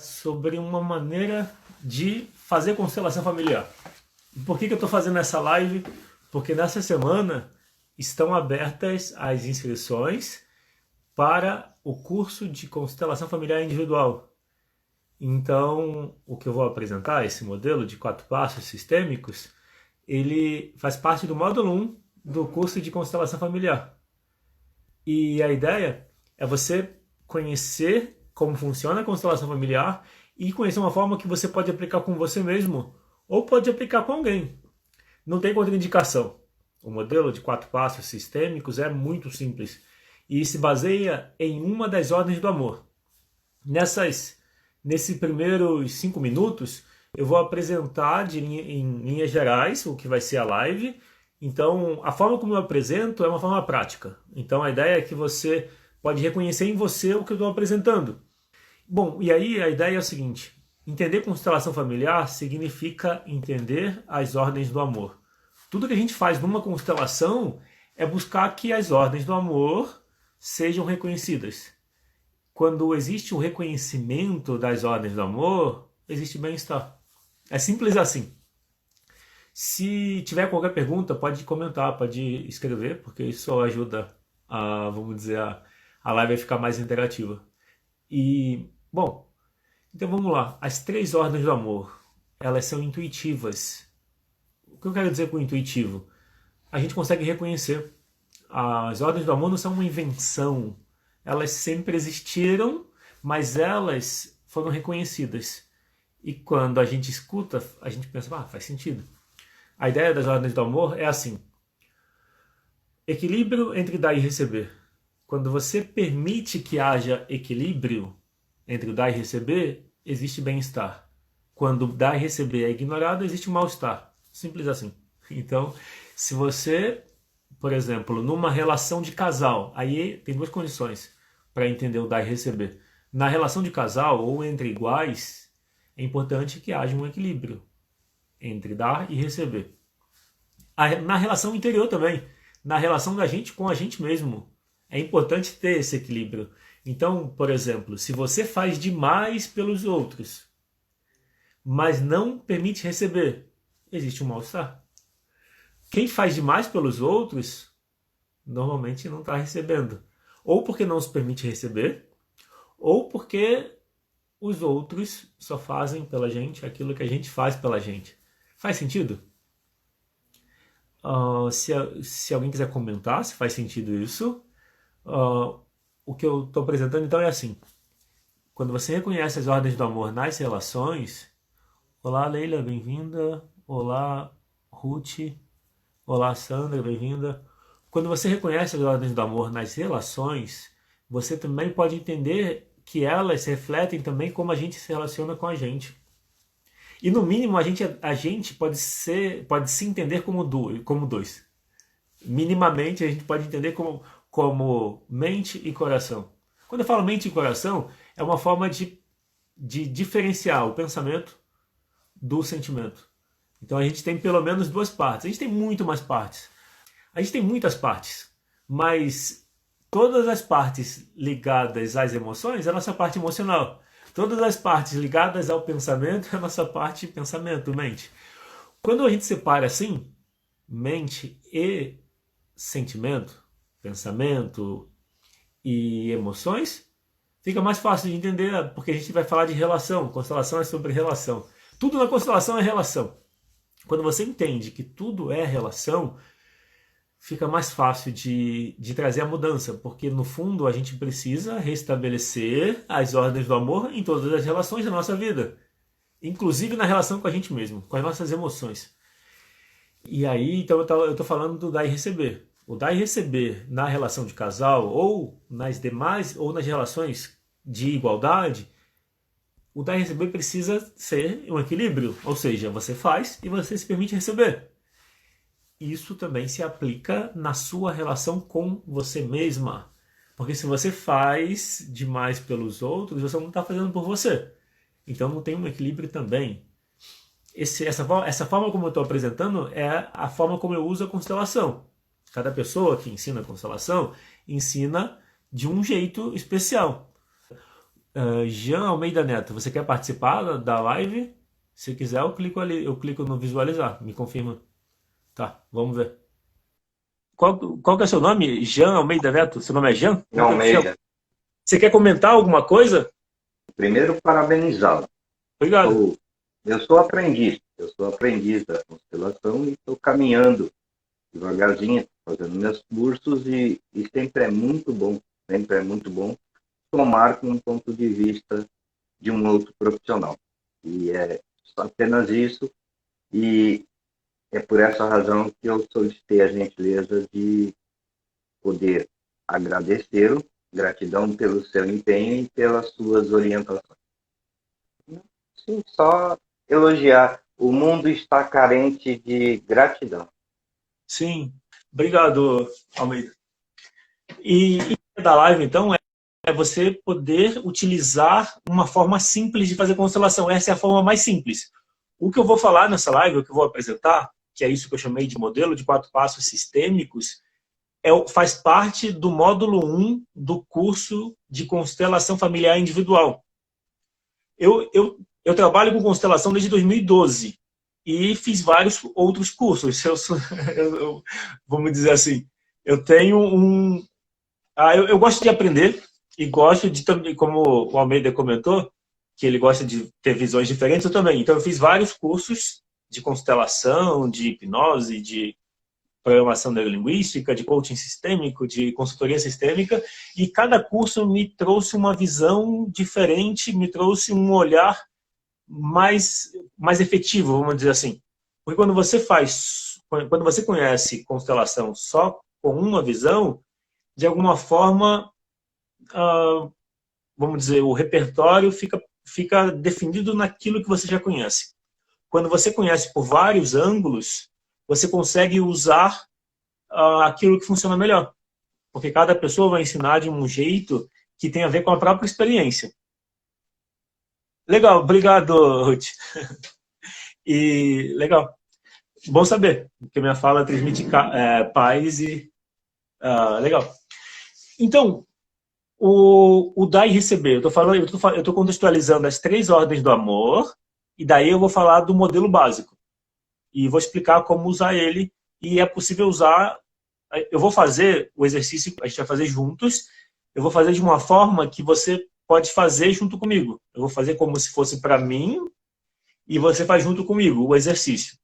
sobre uma maneira de fazer constelação familiar. Por que eu estou fazendo essa live? Porque nessa semana estão abertas as inscrições para o curso de constelação familiar individual. Então, o que eu vou apresentar, esse modelo de 4 passos sistêmicos, ele faz parte do módulo 1 do curso de constelação familiar. E a ideia é você conhecer como funciona a constelação familiar e conhecer uma forma que você pode aplicar com você mesmo ou pode aplicar com alguém. Não tem contraindicação. O modelo de 4 passos sistêmicos é muito simples e se baseia em uma das ordens do amor. Nesses primeiros 5 minutos, eu vou apresentar em linhas gerais o que vai ser a live. Então, a forma como eu apresento é uma forma prática. Então, a ideia é que você pode reconhecer em você o que eu estou apresentando. Bom, e aí a ideia é o seguinte: entender constelação familiar significa entender as ordens do amor. Tudo que a gente faz numa constelação é buscar que as ordens do amor sejam reconhecidas. Quando existe o reconhecimento das ordens do amor, existe bem-estar. É simples assim. Se tiver qualquer pergunta, pode comentar, pode escrever, porque isso ajuda a, vamos dizer, a live a ficar mais interativa. E, bom, então vamos lá. As 3 ordens do amor, elas são intuitivas. O que eu quero dizer com intuitivo? A gente consegue reconhecer. As ordens do amor não são uma invenção. Elas sempre existiram, mas elas foram reconhecidas. E quando a gente escuta, a gente pensa, faz sentido. A ideia das ordens do amor é assim: equilíbrio entre dar e receber. Quando você permite que haja equilíbrio entre o dar e receber, existe bem-estar. Quando dar e receber é ignorado, existe mal-estar. Simples assim. Então, se você, por exemplo, numa relação de casal, aí tem 2 condições para entender o dar e receber. Na relação de casal ou entre iguais, é importante que haja um equilíbrio entre dar e receber. Na relação interior também, na relação da gente com a gente mesmo, é importante ter esse equilíbrio. Então, por exemplo, se você faz demais pelos outros, mas não permite receber, existe um mal-estar. Quem faz demais pelos outros, normalmente não está recebendo. Ou porque não se permite receber, ou porque os outros só fazem pela gente aquilo que a gente faz pela gente. Faz sentido? Se alguém quiser comentar se faz sentido isso, o que eu estou apresentando então é assim: quando você reconhece as ordens do amor nas relações, olá Leila, bem-vinda, olá Ruth, olá Sandra, bem-vinda. Quando você reconhece as ordens do amor nas relações, você também pode entender que elas refletem também como a gente se relaciona com a gente. E no mínimo a gente pode se entender como dois. Minimamente a gente pode entender como mente e coração. Quando eu falo mente e coração, é uma forma de diferenciar o pensamento do sentimento. Então a gente tem pelo menos 2 partes. A gente tem muito mais partes. A gente tem muitas partes, mas todas as partes ligadas às emoções é a nossa parte emocional. Todas as partes ligadas ao pensamento é a nossa parte pensamento, mente. Quando a gente separa assim, mente e sentimento, pensamento e emoções, fica mais fácil de entender, porque a gente vai falar de relação. Constelação é sobre relação. Tudo na constelação é relação. Quando você entende que tudo é relação, fica mais fácil de trazer a mudança, porque no fundo a gente precisa restabelecer as ordens do amor em todas as relações da nossa vida, inclusive na relação com a gente mesmo, com as nossas emoções. E aí, então eu estou falando do dar e receber. O dar e receber na relação de casal ou nas demais, ou nas relações de igualdade, o dar e receber precisa ser um equilíbrio, ou seja, você faz e você se permite receber. Isso também se aplica na sua relação com você mesma. Porque se você faz demais pelos outros, você não está fazendo por você. Então não tem um equilíbrio também. Essa forma como eu estou apresentando é a forma como eu uso a constelação. Cada pessoa que ensina a constelação ensina de um jeito especial. Jean Almeida Neto, você quer participar da live? Se quiser, eu clico ali, eu clico no visualizar, me confirma. Tá, vamos ver. Qual que é o seu nome? Jean Almeida Neto? Seu nome é Jean? Não, Nunca te chamo. Almeida, Você quer comentar alguma coisa? primeiro parabenizá-lo. Obrigado. Eu, eu sou aprendiz da constelação e estou caminhando devagarzinho, fazendo meus cursos e sempre é muito bom tomar com um ponto de vista de um outro profissional. E é apenas isso, e é por essa razão que eu solicitei a gentileza de poder agradecê-lo, gratidão pelo seu empenho e pelas suas orientações. Sim, só elogiar. O mundo está carente de gratidão. Sim, obrigado, Almeida. E da live, então, é você poder utilizar uma forma simples de fazer constelação. Essa é a forma mais simples. O que eu vou falar nessa live, o que eu vou apresentar, que é isso que eu chamei de modelo de 4 passos sistêmicos, faz parte do módulo 1 do curso de constelação familiar individual. Eu trabalho com constelação desde 2012 e fiz vários outros cursos. Vamos dizer assim, eu tenho um, eu gosto de aprender e gosto de também, como o Almeida comentou, que ele gosta de ter visões diferentes, eu também. Então, eu fiz vários cursos de constelação, de hipnose, de programação neurolinguística, de coaching sistêmico, de consultoria sistêmica, e cada curso me trouxe uma visão diferente, me trouxe um olhar mais efetivo, vamos dizer assim. Porque quando você conhece constelação só com uma visão, de alguma forma, vamos dizer, o repertório fica definido naquilo que você já conhece. Quando você conhece por vários ângulos, você consegue usar aquilo que funciona melhor. Porque cada pessoa vai ensinar de um jeito que tem a ver com a própria experiência. Legal, obrigado, Ruth. E legal, bom saber, que minha fala transmite paz e legal. Então, o dar e receber. Eu tô contextualizando as 3 ordens do amor, e daí eu vou falar do modelo básico. E vou explicar como usar ele, e é possível usar. Eu vou fazer o exercício, a gente vai fazer juntos, eu vou fazer de uma forma que você pode fazer junto comigo. Eu vou fazer como se fosse para mim, e você faz junto comigo o exercício.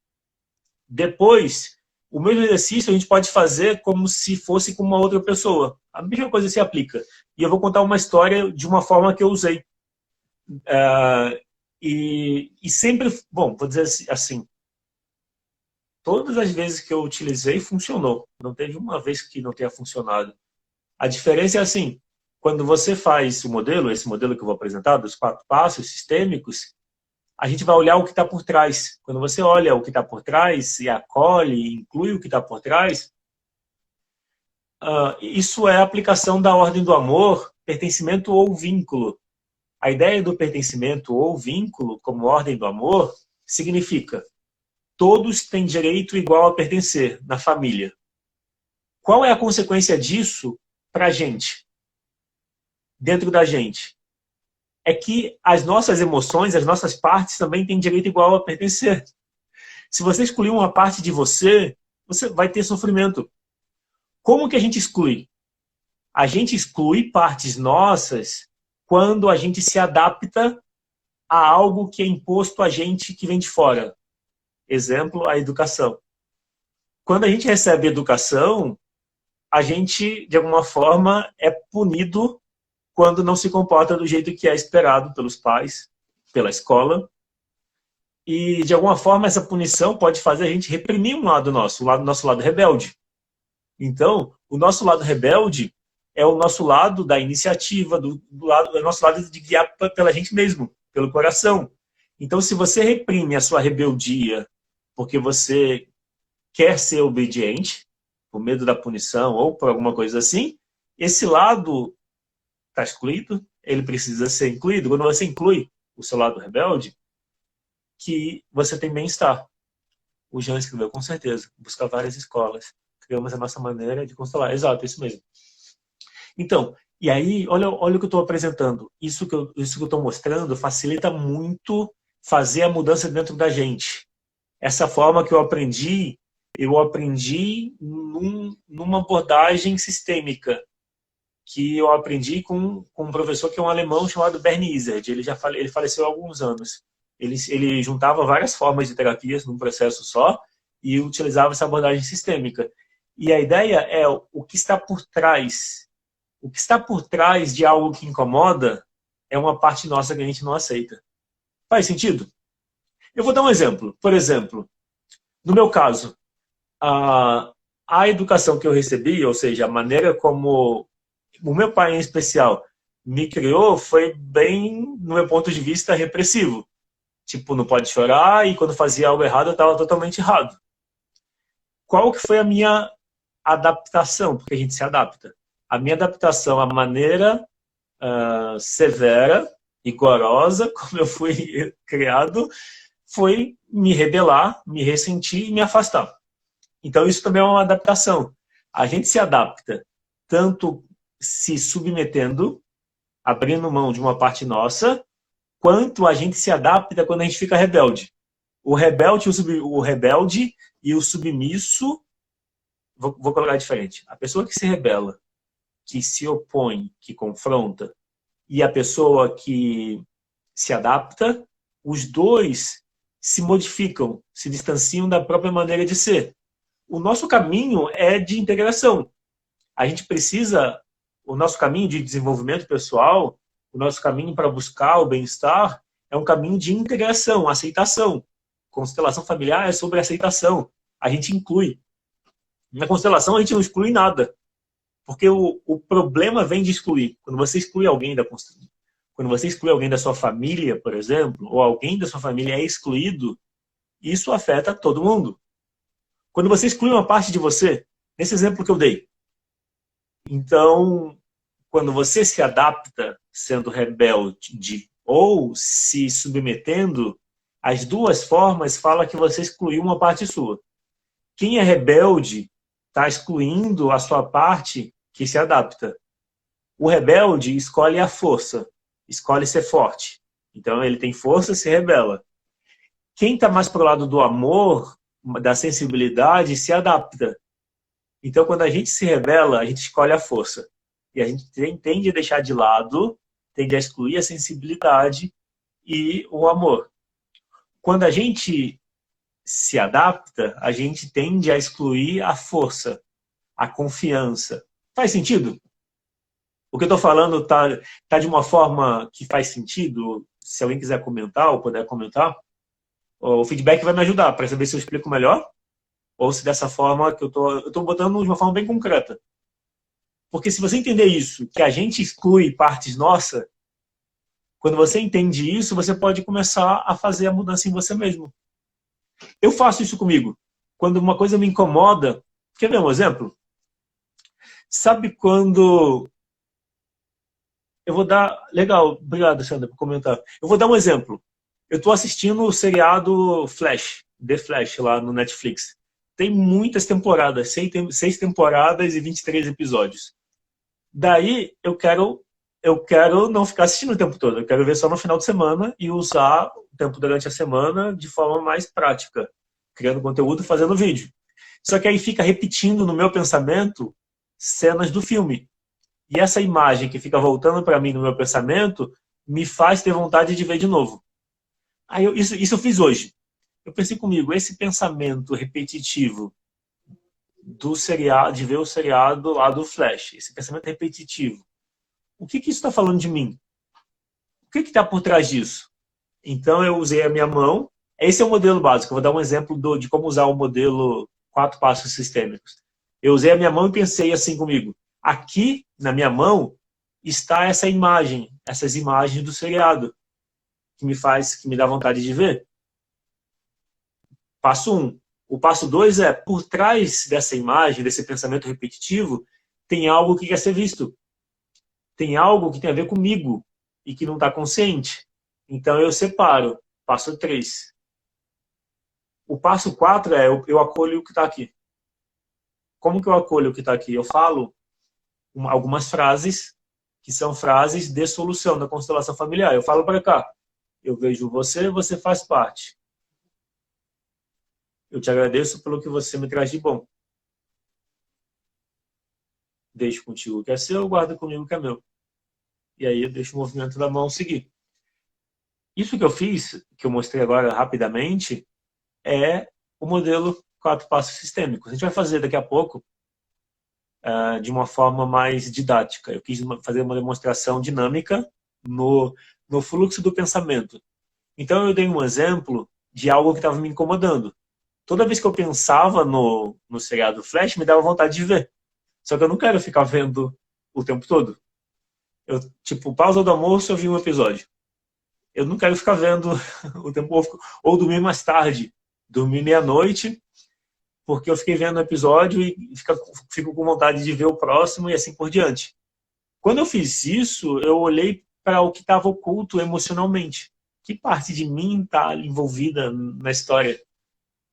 Depois, o mesmo exercício a gente pode fazer como se fosse com uma outra pessoa. A mesma coisa se aplica. E eu vou contar uma história de uma forma que eu usei. E sempre, bom, vou dizer assim, todas as vezes que eu utilizei funcionou. Não teve uma vez que não tenha funcionado. A diferença é assim, quando você faz o modelo, esse modelo que eu vou apresentar, dos 4 passos sistêmicos, a gente vai olhar o que está por trás. Quando você olha o que está por trás e acolhe, inclui o que está por trás, isso é a aplicação da ordem do amor, pertencimento ou vínculo. A ideia do pertencimento ou vínculo, como ordem do amor, significa todos têm direito igual a pertencer na família. Qual é a consequência disso para a gente, dentro da gente? É que as nossas emoções, as nossas partes também têm direito igual a pertencer. Se você excluir uma parte de você, você vai ter sofrimento. Como que a gente exclui? A gente exclui partes nossas quando a gente se adapta a algo que é imposto a gente que vem de fora. Exemplo, a educação. Quando a gente recebe educação, a gente, de alguma forma, é punido quando não se comporta do jeito que é esperado pelos pais, pela escola. E, de alguma forma, essa punição pode fazer a gente reprimir um lado nosso, o nosso lado rebelde. Então, o nosso lado rebelde é o nosso lado da iniciativa, do nosso lado de guiar pela gente mesmo, pelo coração. Então, se você reprime a sua rebeldia porque você quer ser obediente, por medo da punição ou por alguma coisa assim, esse lado está excluído, ele precisa ser incluído. Quando você inclui o seu lado rebelde, que você tem bem-estar. O Jean escreveu com certeza, buscar várias escolas. Criamos a nossa maneira de constelar. Exato, isso mesmo. Então, E aí, olha o que eu estou apresentando. Isso que eu estou mostrando facilita muito fazer a mudança dentro da gente. Essa forma que eu aprendi numa abordagem sistêmica, que eu aprendi com um professor que é um alemão chamado Bernie Izzard. Ele faleceu há alguns anos. Ele juntava várias formas de terapias num processo só e utilizava essa abordagem sistêmica. E a ideia é o que está por trás. O que está por trás de algo que incomoda é uma parte nossa que a gente não aceita. Faz sentido? Eu vou dar um exemplo. Por exemplo, no meu caso, a educação que eu recebi, ou seja, a maneira como o meu pai, em especial, me criou, foi bem, no meu ponto de vista, repressivo. Tipo, não pode chorar, e quando fazia algo errado, eu estava totalmente errado. Qual que foi a minha adaptação? Porque a gente se adapta. A minha adaptação à maneira severa, rigorosa, como eu fui criado, foi me rebelar, me ressentir e me afastar. Então, isso também é uma adaptação. A gente se adapta tanto se submetendo, abrindo mão de uma parte nossa, quanto a gente se adapta quando a gente fica rebelde. O rebelde e o submisso, vou colocar diferente. A pessoa que se rebela, que se opõe, que confronta, e a pessoa que se adapta, os dois se modificam, se distanciam da própria maneira de ser. O nosso caminho é de integração. A gente precisa, o nosso caminho de desenvolvimento pessoal, o nosso caminho para buscar o bem-estar, é um caminho de integração, aceitação. Constelação familiar é sobre aceitação. A gente inclui. Na constelação, a gente não exclui nada. Porque o problema vem de excluir. Quando você exclui alguém da constelação, quando você exclui alguém da sua família, por exemplo, ou alguém da sua família é excluído, isso afeta todo mundo. Quando você exclui uma parte de você, nesse exemplo que eu dei, então, quando você se adapta sendo rebelde ou se submetendo, as duas formas falam que você excluiu uma parte sua. Quem é rebelde está excluindo a sua parte que se adapta. O rebelde escolhe a força, escolhe ser forte. Então, ele tem força e se rebela. Quem está mais para o lado do amor, da sensibilidade, se adapta. Então, quando a gente se rebela, a gente escolhe a força. E a gente tende a deixar de lado, tende a excluir a sensibilidade e o amor. Quando a gente se adapta, a gente tende a excluir a força, a confiança. Faz sentido? O que eu estou falando tá de uma forma que faz sentido? Se alguém quiser comentar ou puder comentar, o feedback vai me ajudar para saber se eu explico melhor ou se dessa forma que eu tô botando de uma forma bem concreta. Porque se você entender isso, que a gente exclui partes nossas, quando você entende isso, você pode começar a fazer a mudança em você mesmo. Eu faço isso comigo. Quando uma coisa me incomoda, quer ver um exemplo? Sabe quando... Eu vou dar... Legal, obrigado, Sandra, por comentar. Eu vou dar um exemplo. Eu estou assistindo o seriado Flash, The Flash, lá no Netflix. Tem muitas temporadas, 6 temporadas e 23 episódios. Daí eu quero não ficar assistindo o tempo todo. Eu quero ver só no final de semana e usar o tempo durante a semana de forma mais prática, criando conteúdo e fazendo vídeo. Só que aí fica repetindo no meu pensamento cenas do filme. E essa imagem que fica voltando para mim no meu pensamento me faz ter vontade de ver de novo. Aí isso eu fiz hoje. Eu pensei comigo, esse pensamento repetitivo do seriado, de ver o seriado lá do Flash, esse pensamento repetitivo, o que isso está falando de mim? O que está por trás disso? Então eu usei a minha mão. Esse é o modelo básico. Eu vou dar um exemplo de como usar o modelo 4 passos sistêmicos. Eu usei a minha mão e pensei assim comigo. Aqui, na minha mão, está essa imagem, essas imagens do seriado, que me dá vontade de ver. Passo 1. O passo 2 é, por trás dessa imagem, desse pensamento repetitivo, tem algo que quer ser visto. Tem algo que tem a ver comigo e que não está consciente. Então eu separo. Passo 3. O passo 4 é eu acolho o que está aqui. Como que eu acolho o que está aqui? Eu falo algumas frases que são frases de solução da constelação familiar. Eu falo para cá, eu vejo você, você faz parte. Eu te agradeço pelo que você me traz de bom. Deixo contigo o que é seu, guardo comigo o que é meu. E aí eu deixo o movimento da mão seguir. Isso que eu fiz, que eu mostrei agora rapidamente, é o modelo 4 passos sistêmicos. A gente vai fazer daqui a pouco de uma forma mais didática. Eu quis fazer uma demonstração dinâmica no fluxo do pensamento. Então eu dei um exemplo de algo que estava me incomodando. Toda vez que eu pensava no seriado Flash, me dava vontade de ver. Só que eu não quero ficar vendo o tempo todo. Eu, tipo, pausa do almoço, eu vi um episódio. Eu não quero ficar vendo o tempo ou dormir mais tarde. Dormir meia-noite, porque eu fiquei vendo o episódio e fico com vontade de ver o próximo e assim por diante. Quando eu fiz isso, eu olhei para o que estava oculto emocionalmente. Que parte de mim está envolvida na história?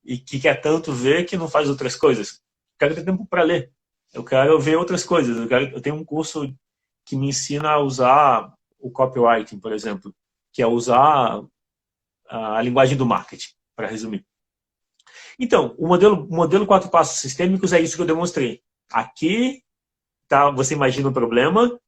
E que quer tanto ver que não faz outras coisas? Quero ter tempo para ler. Eu quero ver outras coisas. Eu tenho um curso que me ensina a usar o copywriting, por exemplo, que é usar a linguagem do marketing, para resumir. Então, o modelo 4 passos sistêmicos é isso que eu demonstrei. Aqui, tá, você imagina o problema,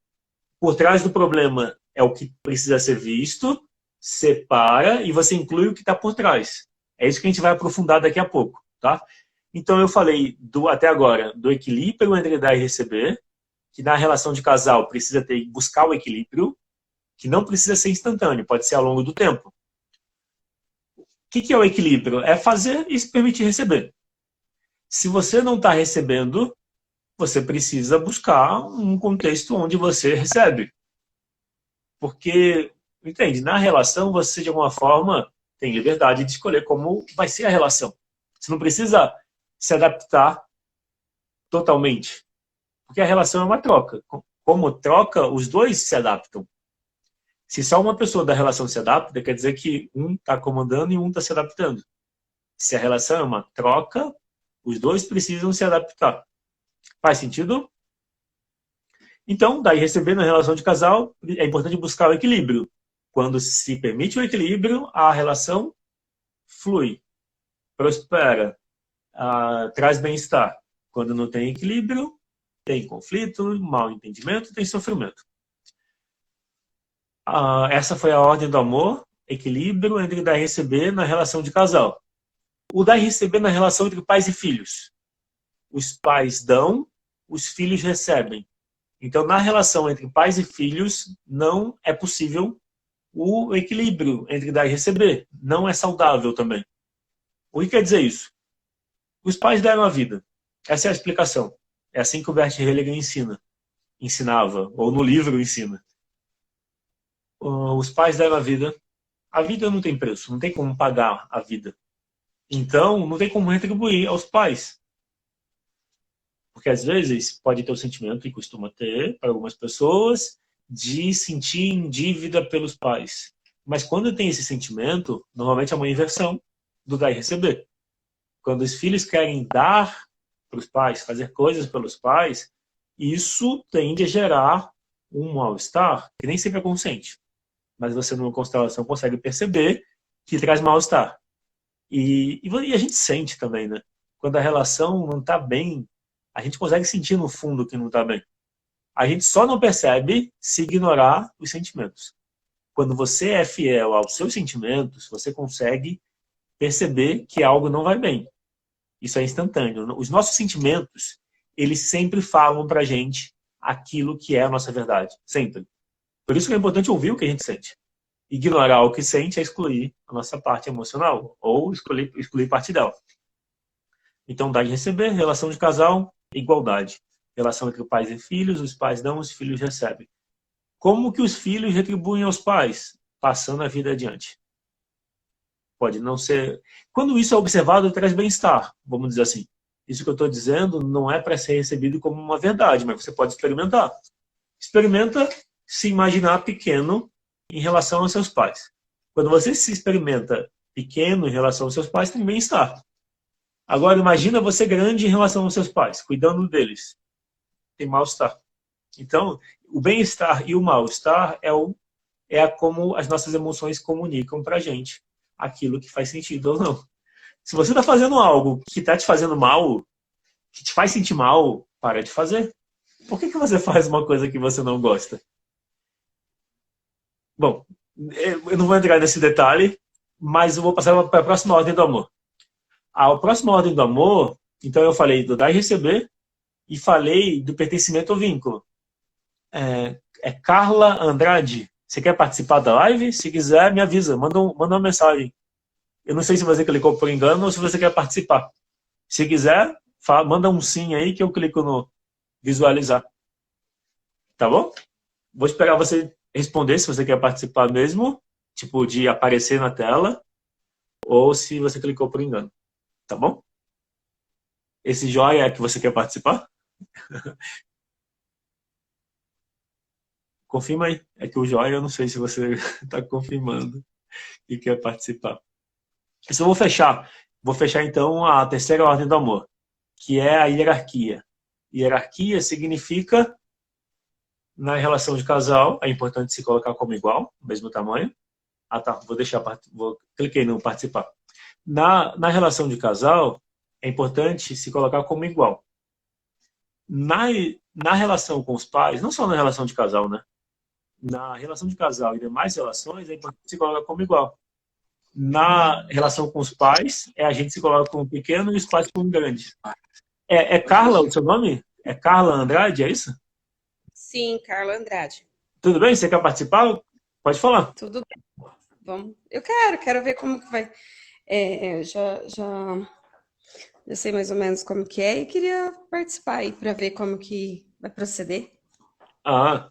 por trás do problema é o que precisa ser visto, separa e você inclui o que está por trás. É isso que a gente vai aprofundar daqui a pouco, tá? Então, eu falei até agora do equilíbrio entre dar e receber, que na relação de casal precisa buscar o equilíbrio, que não precisa ser instantâneo, pode ser ao longo do tempo. O que é o equilíbrio? É fazer e se permitir receber. Se você não está recebendo, você precisa buscar um contexto onde você recebe. Porque, entende, na relação você, de alguma forma, tem liberdade de escolher como vai ser a relação. Você não precisa se adaptar totalmente. Porque a relação é uma troca. Como troca, os dois se adaptam. Se só uma pessoa da relação se adapta, quer dizer que um está comandando e um está se adaptando. Se a relação é uma troca, os dois precisam se adaptar. Faz sentido? Então, daí receber na relação de casal, é importante buscar o equilíbrio. Quando se permite o equilíbrio, a relação flui, prospera, traz bem-estar. Quando não tem equilíbrio, tem conflito, mal entendimento, tem sofrimento. Essa foi a ordem do amor, equilíbrio entre dar e receber na relação de casal. O dar e receber na relação entre pais e filhos. Os pais dão, os filhos recebem. Então, na relação entre pais e filhos, não é possível o equilíbrio entre dar e receber. Não é saudável também. O que quer dizer isso? Os pais deram a vida. Essa é a explicação. É assim que o Bert Hellinger ensinava, ou no livro ensina. Os pais deram a vida. A vida não tem preço, não tem como pagar a vida. Então, não tem como retribuir aos pais. Porque às vezes pode ter o sentimento, e costuma ter para algumas pessoas, de sentir em dívida pelos pais. Mas quando tem esse sentimento, normalmente é uma inversão do dar e receber. Quando os filhos querem dar para os pais, fazer coisas pelos pais, isso tende a gerar um mal-estar que nem sempre é consciente. Mas você, numa constelação, consegue perceber que traz mal-estar. E a gente sente também, né? Quando a relação não está bem, a gente consegue sentir no fundo que não está bem. A gente só não percebe se ignorar os sentimentos. Quando você é fiel aos seus sentimentos, você consegue perceber que algo não vai bem. Isso é instantâneo. Os nossos sentimentos, eles sempre falam pra gente aquilo que é a nossa verdade. Sempre. Por isso que é importante ouvir o que a gente sente. Ignorar o que sente é excluir a nossa parte emocional, ou excluir parte dela. Então, dar e receber, relação de casal, igualdade. Relação entre pais e filhos, os pais dão, os filhos recebem. Como que os filhos retribuem aos pais? Passando a vida adiante. Pode não ser... Quando isso é observado, traz bem-estar, vamos dizer assim. Isso que eu estou dizendo não é para ser recebido como uma verdade, mas você pode experimentar. Experimenta se imaginar pequeno em relação aos seus pais. Quando você se experimenta pequeno em relação aos seus pais, tem bem-estar. Agora, imagina você grande em relação aos seus pais, cuidando deles. Tem mal-estar. Então, o bem-estar e o mal-estar é como as nossas emoções comunicam pra gente aquilo que faz sentido ou não. Se você está fazendo algo que está te fazendo mal, que te faz sentir mal, para de fazer. Por que você faz uma coisa que você não gosta? Bom, eu não vou entrar nesse detalhe, mas eu vou passar para a próxima ordem do amor. A próxima ordem do amor, então eu falei do dar e receber e falei do pertencimento ao vínculo. É Carla Andrade. Você quer participar da live? Se quiser, me avisa, manda uma mensagem. Eu não sei se você clicou por engano ou se você quer participar. Se quiser, manda um sim aí que eu clico no visualizar. Tá bom? Vou esperar você responder se você quer participar mesmo, tipo de aparecer na tela, ou se você clicou por engano. Tá bom? Esse joia é que você quer participar? Confirma aí. É que o joia eu não sei se você está confirmando e quer participar. Isso eu vou fechar. Vou fechar então a terceira ordem do amor, que é a hierarquia. Hierarquia significa, na relação de casal, é importante se colocar como igual, mesmo tamanho. Ah, tá. Cliquei no participar. Na relação de casal, é importante se colocar como igual. Na relação com os pais, não só na relação de casal, né? Na relação de casal e demais relações, é importante se colocar como igual. Na relação com os pais, a gente se coloca como pequeno e os pais como grandes. É Carla o seu nome? É Carla Andrade, é isso? Sim, Carla Andrade. Tudo bem? Você quer participar? Pode falar. Tudo bem. Vamos. Eu quero ver como que vai. Já sei mais ou menos como que é e queria participar aí para ver como que vai proceder. Ah,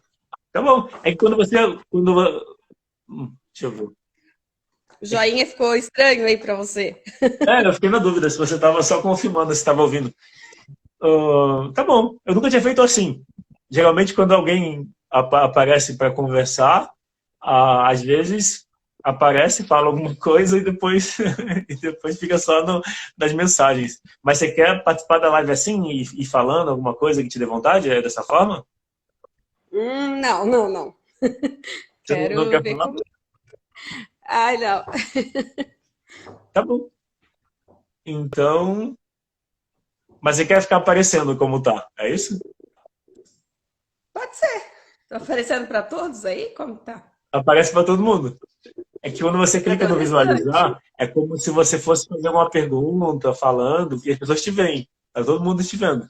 tá bom. É que quando você. Deixa eu ver. O joinha ficou estranho aí para você. Eu fiquei na dúvida se você estava só confirmando se estava ouvindo. Tá bom. Eu nunca tinha feito assim. Geralmente, quando alguém aparece para conversar, às vezes aparece, fala alguma coisa e depois, e depois fica só nas mensagens. Mas você quer participar da live assim e falando alguma coisa que te dê vontade? É dessa forma? Não. Você não Quero quer ver falar? como. Ai, não. Tá bom. Então. Mas você quer ficar aparecendo como tá, é isso? Pode ser. Tô aparecendo para todos aí? Como tá? Aparece para todo mundo. É que quando você Já clica tô no gostante. visualizar, é como se você fosse fazer uma pergunta, falando, e as pessoas te veem. Tá todo mundo te vendo.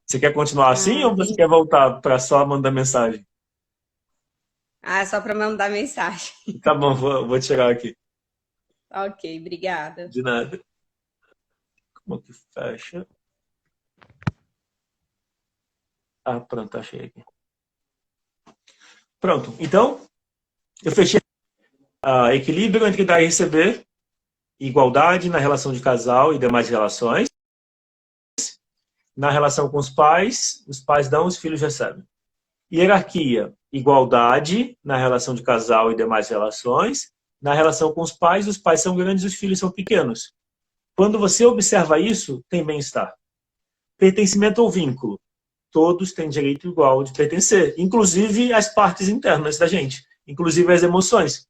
Você quer continuar assim ou você Entendi. quer voltar para só mandar mensagem? É só para mandar mensagem. Tá bom, vou tirar aqui. Ok, obrigada. De nada. Como que fecha? Ah, pronto, achei aqui. Pronto. Então, eu fechei equilíbrio entre dar e receber, igualdade na relação de casal e demais relações. Na relação com os pais dão, os filhos recebem. Hierarquia, igualdade na relação de casal e demais relações. Na relação com os pais são grandes e os filhos são pequenos. Quando você observa isso, tem bem-estar. Pertencimento ou vínculo. Todos têm direito igual de pertencer, inclusive as partes internas da gente, inclusive as emoções.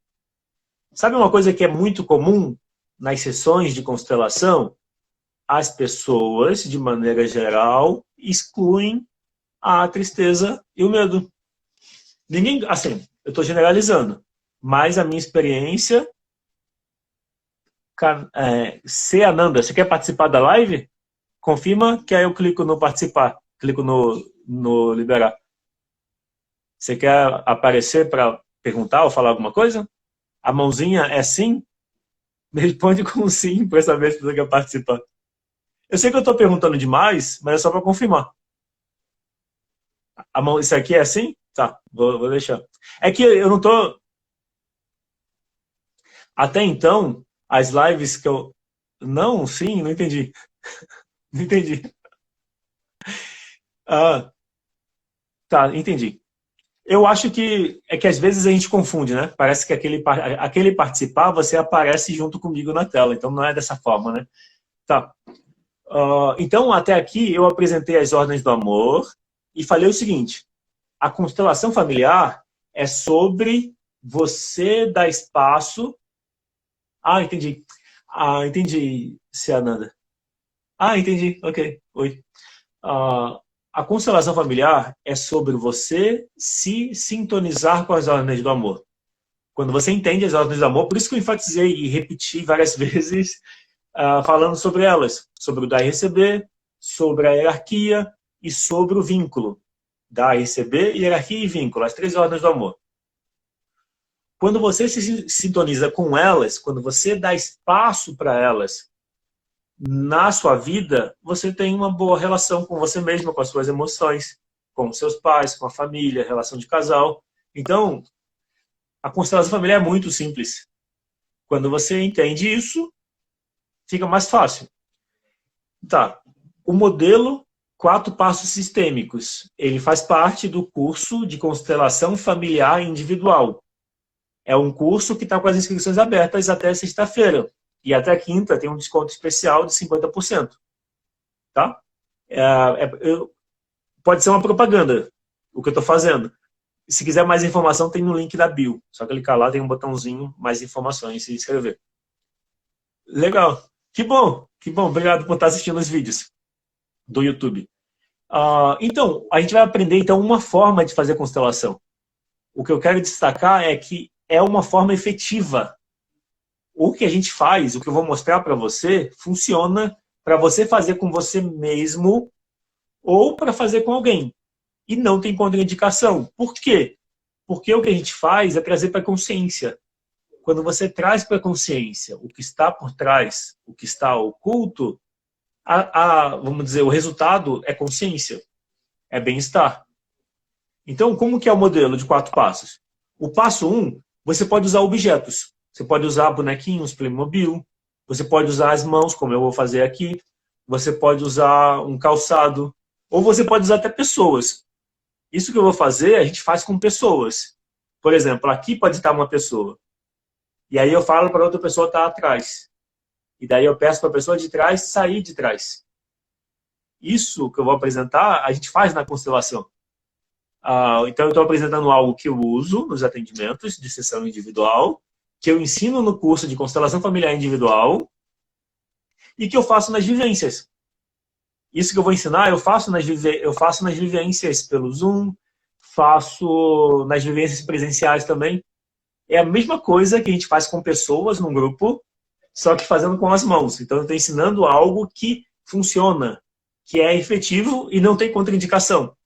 Sabe uma coisa que é muito comum nas sessões de constelação? As pessoas, de maneira geral, excluem a tristeza e o medo. Ninguém, assim, eu estou generalizando, mas a minha experiência. Ananda, você quer participar da live? Confirma que aí eu clico no participar, clico no liberar. Você quer aparecer para perguntar ou falar alguma coisa? A mãozinha é sim? Responde com sim para saber se você quer participar. Eu sei que eu estou perguntando demais, mas é só para confirmar. Isso aqui é assim? Tá, vou deixar. É que eu não tô. Até então, as lives que eu. Não, sim, não entendi. Não entendi. Ah, tá, entendi. Eu acho que é que às vezes a gente confunde, né? Parece que aquele participar, você aparece junto comigo na tela. Então não é dessa forma, né? Tá. Então, até aqui eu apresentei as ordens do amor e falei o seguinte: a constelação familiar é sobre você dar espaço. Ah, entendi. Ah, entendi, Ciananda. Ah, entendi. Ok. Oi. Ah, a constelação familiar é sobre você se sintonizar com as ordens do amor. Quando você entende as ordens do amor, por isso que eu enfatizei e repeti várias vezes, falando sobre elas, sobre o dar e receber, sobre a hierarquia e sobre o vínculo. Dar e receber, hierarquia e vínculo, as 3 ordens do amor. Quando você se sintoniza com elas, quando você dá espaço para elas na sua vida, você tem uma boa relação com você mesmo, com as suas emoções, com os seus pais, com a família, relação de casal. Então, a constelação familiar é muito simples. Quando você entende isso, fica mais fácil. Tá. O modelo 4 passos sistêmicos, ele faz parte do curso de constelação familiar individual. É um curso que está com as inscrições abertas até sexta-feira. E até quinta tem um desconto especial de 50%. Tá? Pode ser uma propaganda, o que eu estou fazendo. Se quiser mais informação, tem no link da bio. Só clicar lá, tem um botãozinho, mais informações, e se inscrever. Legal. Que bom, que bom. Obrigado por estar assistindo os vídeos do YouTube. Então, a gente vai aprender então uma forma de fazer constelação. O que eu quero destacar é que é uma forma efetiva. O que a gente faz, o que eu vou mostrar para você, funciona para você fazer com você mesmo ou para fazer com alguém. E não tem contraindicação. Por quê? Porque o que a gente faz é trazer para a consciência. Quando você traz para a consciência o que está por trás, o que está oculto, vamos dizer, o resultado é consciência, é bem-estar. Então, como que é o modelo de 4 passos? O passo 1, você pode usar objetos. Você pode usar bonequinhos, Playmobil. Você pode usar as mãos, como eu vou fazer aqui. Você pode usar um calçado. Ou você pode usar até pessoas. Isso que eu vou fazer, a gente faz com pessoas. Por exemplo, aqui pode estar uma pessoa. E aí eu falo para outra pessoa estar atrás. E daí eu peço para a pessoa de trás sair de trás. Isso que eu vou apresentar, a gente faz na constelação. Então eu estou apresentando algo que eu uso nos atendimentos de sessão individual, que eu ensino no curso de constelação familiar individual e que eu faço nas vivências. Isso que eu vou ensinar, eu faço nas vivências pelo Zoom, faço nas vivências presenciais também. É a mesma coisa que a gente faz com pessoas num grupo, só que fazendo com as mãos. Então eu estou ensinando algo que funciona, que é efetivo e não tem contraindicação.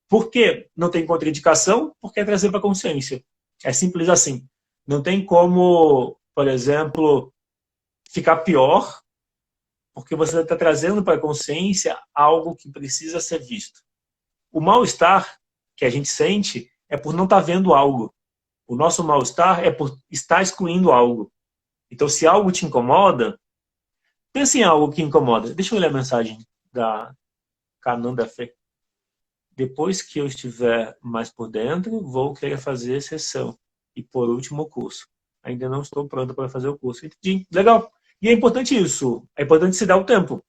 Por que não tem contraindicação? Porque é trazer para a consciência. É simples assim. Não tem como, por exemplo, ficar pior, porque você está trazendo para a consciência algo que precisa ser visto. O mal-estar que a gente sente é por não estar vendo algo. O nosso mal-estar é por estar excluindo algo. Então, se algo te incomoda, pense em algo que incomoda. Deixa eu ler a mensagem da Cananda Fê. Depois que eu estiver mais por dentro, vou querer fazer sessão. E, por último, o curso. Ainda não estou pronto para fazer o curso. Entendi. Legal. E é importante isso. É importante se dar o tempo.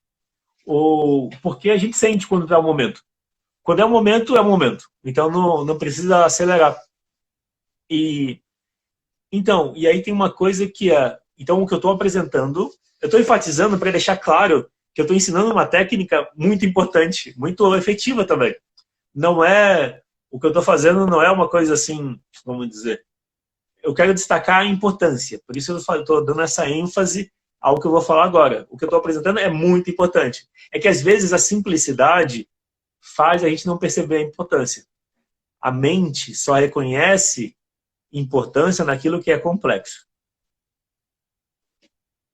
Porque a gente sente quando é o momento. Quando é o momento, é o momento. Então, não precisa acelerar. E aí tem uma coisa que é... Então, o que eu estou apresentando, eu estou enfatizando para deixar claro que eu estou ensinando uma técnica muito importante, muito efetiva também. Não é... O que eu estou fazendo não é uma coisa assim, vamos dizer... Eu quero destacar a importância. Por isso eu estou dando essa ênfase ao que eu vou falar agora. O que eu estou apresentando é muito importante. É que, às vezes, a simplicidade faz a gente não perceber a importância. A mente só reconhece importância naquilo que é complexo.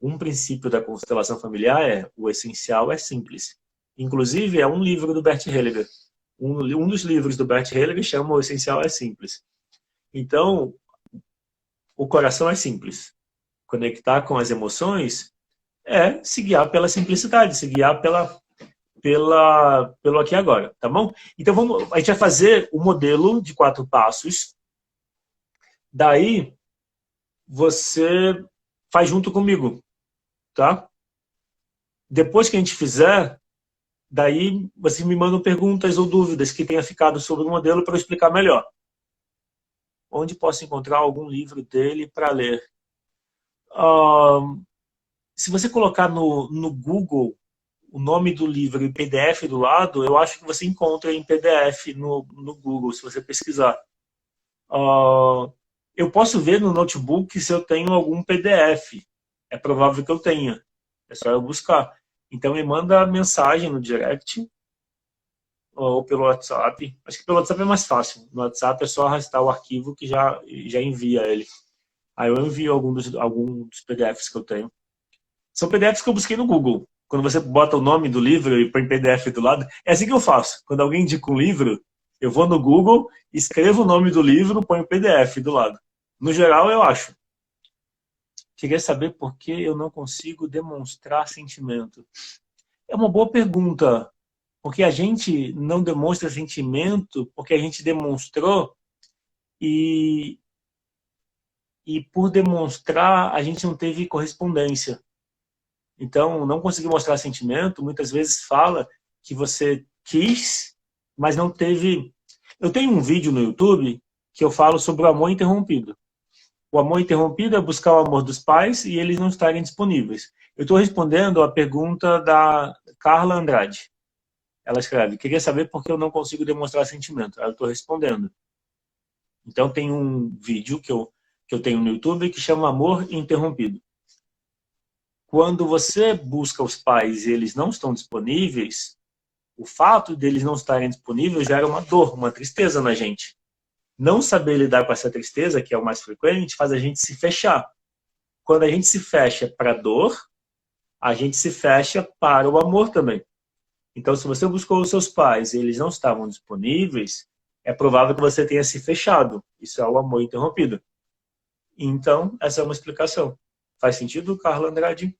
Um princípio da constelação familiar é o essencial é simples. Inclusive, é um livro do Bert Hellinger. Um dos livros do Bert Hellinger chama O Essencial é Simples. Então, o coração é simples. Conectar com as emoções é se guiar pela simplicidade, se guiar pelo aqui e agora, tá bom? Então, a gente vai fazer o modelo de 4 passos. Daí, você faz junto comigo, tá? Depois que a gente fizer, Daí vocês me mandam perguntas ou dúvidas que tenha ficado sobre o modelo para eu explicar melhor. Onde posso encontrar algum livro dele para ler? Se você colocar no Google o nome do livro em PDF do lado, eu acho que você encontra em PDF no Google, se você pesquisar. Eu posso ver no notebook se eu tenho algum PDF. É provável que eu tenha. É só eu buscar. Então me manda mensagem no direct ou pelo WhatsApp. Acho que pelo WhatsApp é mais fácil. No WhatsApp é só arrastar o arquivo que já envia ele. Aí eu envio algum dos PDFs que eu tenho. São PDFs que eu busquei no Google. Quando você bota o nome do livro e põe PDF do lado, é assim que eu faço. Quando alguém indica um livro, eu vou no Google, escrevo o nome do livro, ponho o PDF do lado. No geral, eu acho. Queria saber por que eu não consigo demonstrar sentimento. É uma boa pergunta, porque a gente não demonstra sentimento porque a gente demonstrou e por demonstrar a gente não teve correspondência. Então, não conseguir mostrar sentimento, muitas vezes fala que você quis, mas não teve... Eu tenho um vídeo no YouTube que eu falo sobre o amor interrompido. O amor interrompido é buscar o amor dos pais e eles não estarem disponíveis. Eu estou respondendo a pergunta da Carla Andrade. Ela escreve, queria saber por que eu não consigo demonstrar sentimento. Eu estou respondendo. Então, tem um vídeo que eu tenho no YouTube que chama Amor Interrompido. Quando você busca os pais e eles não estão disponíveis, o fato deles não estarem disponíveis gera uma dor, uma tristeza na gente. Não saber lidar com essa tristeza, que é o mais frequente, faz a gente se fechar. Quando a gente se fecha para a dor, a gente se fecha para o amor também. Então, se você buscou os seus pais e eles não estavam disponíveis, é provável que você tenha se fechado. Isso é o amor interrompido. Então, essa é uma explicação. Faz sentido, Carla Andrade?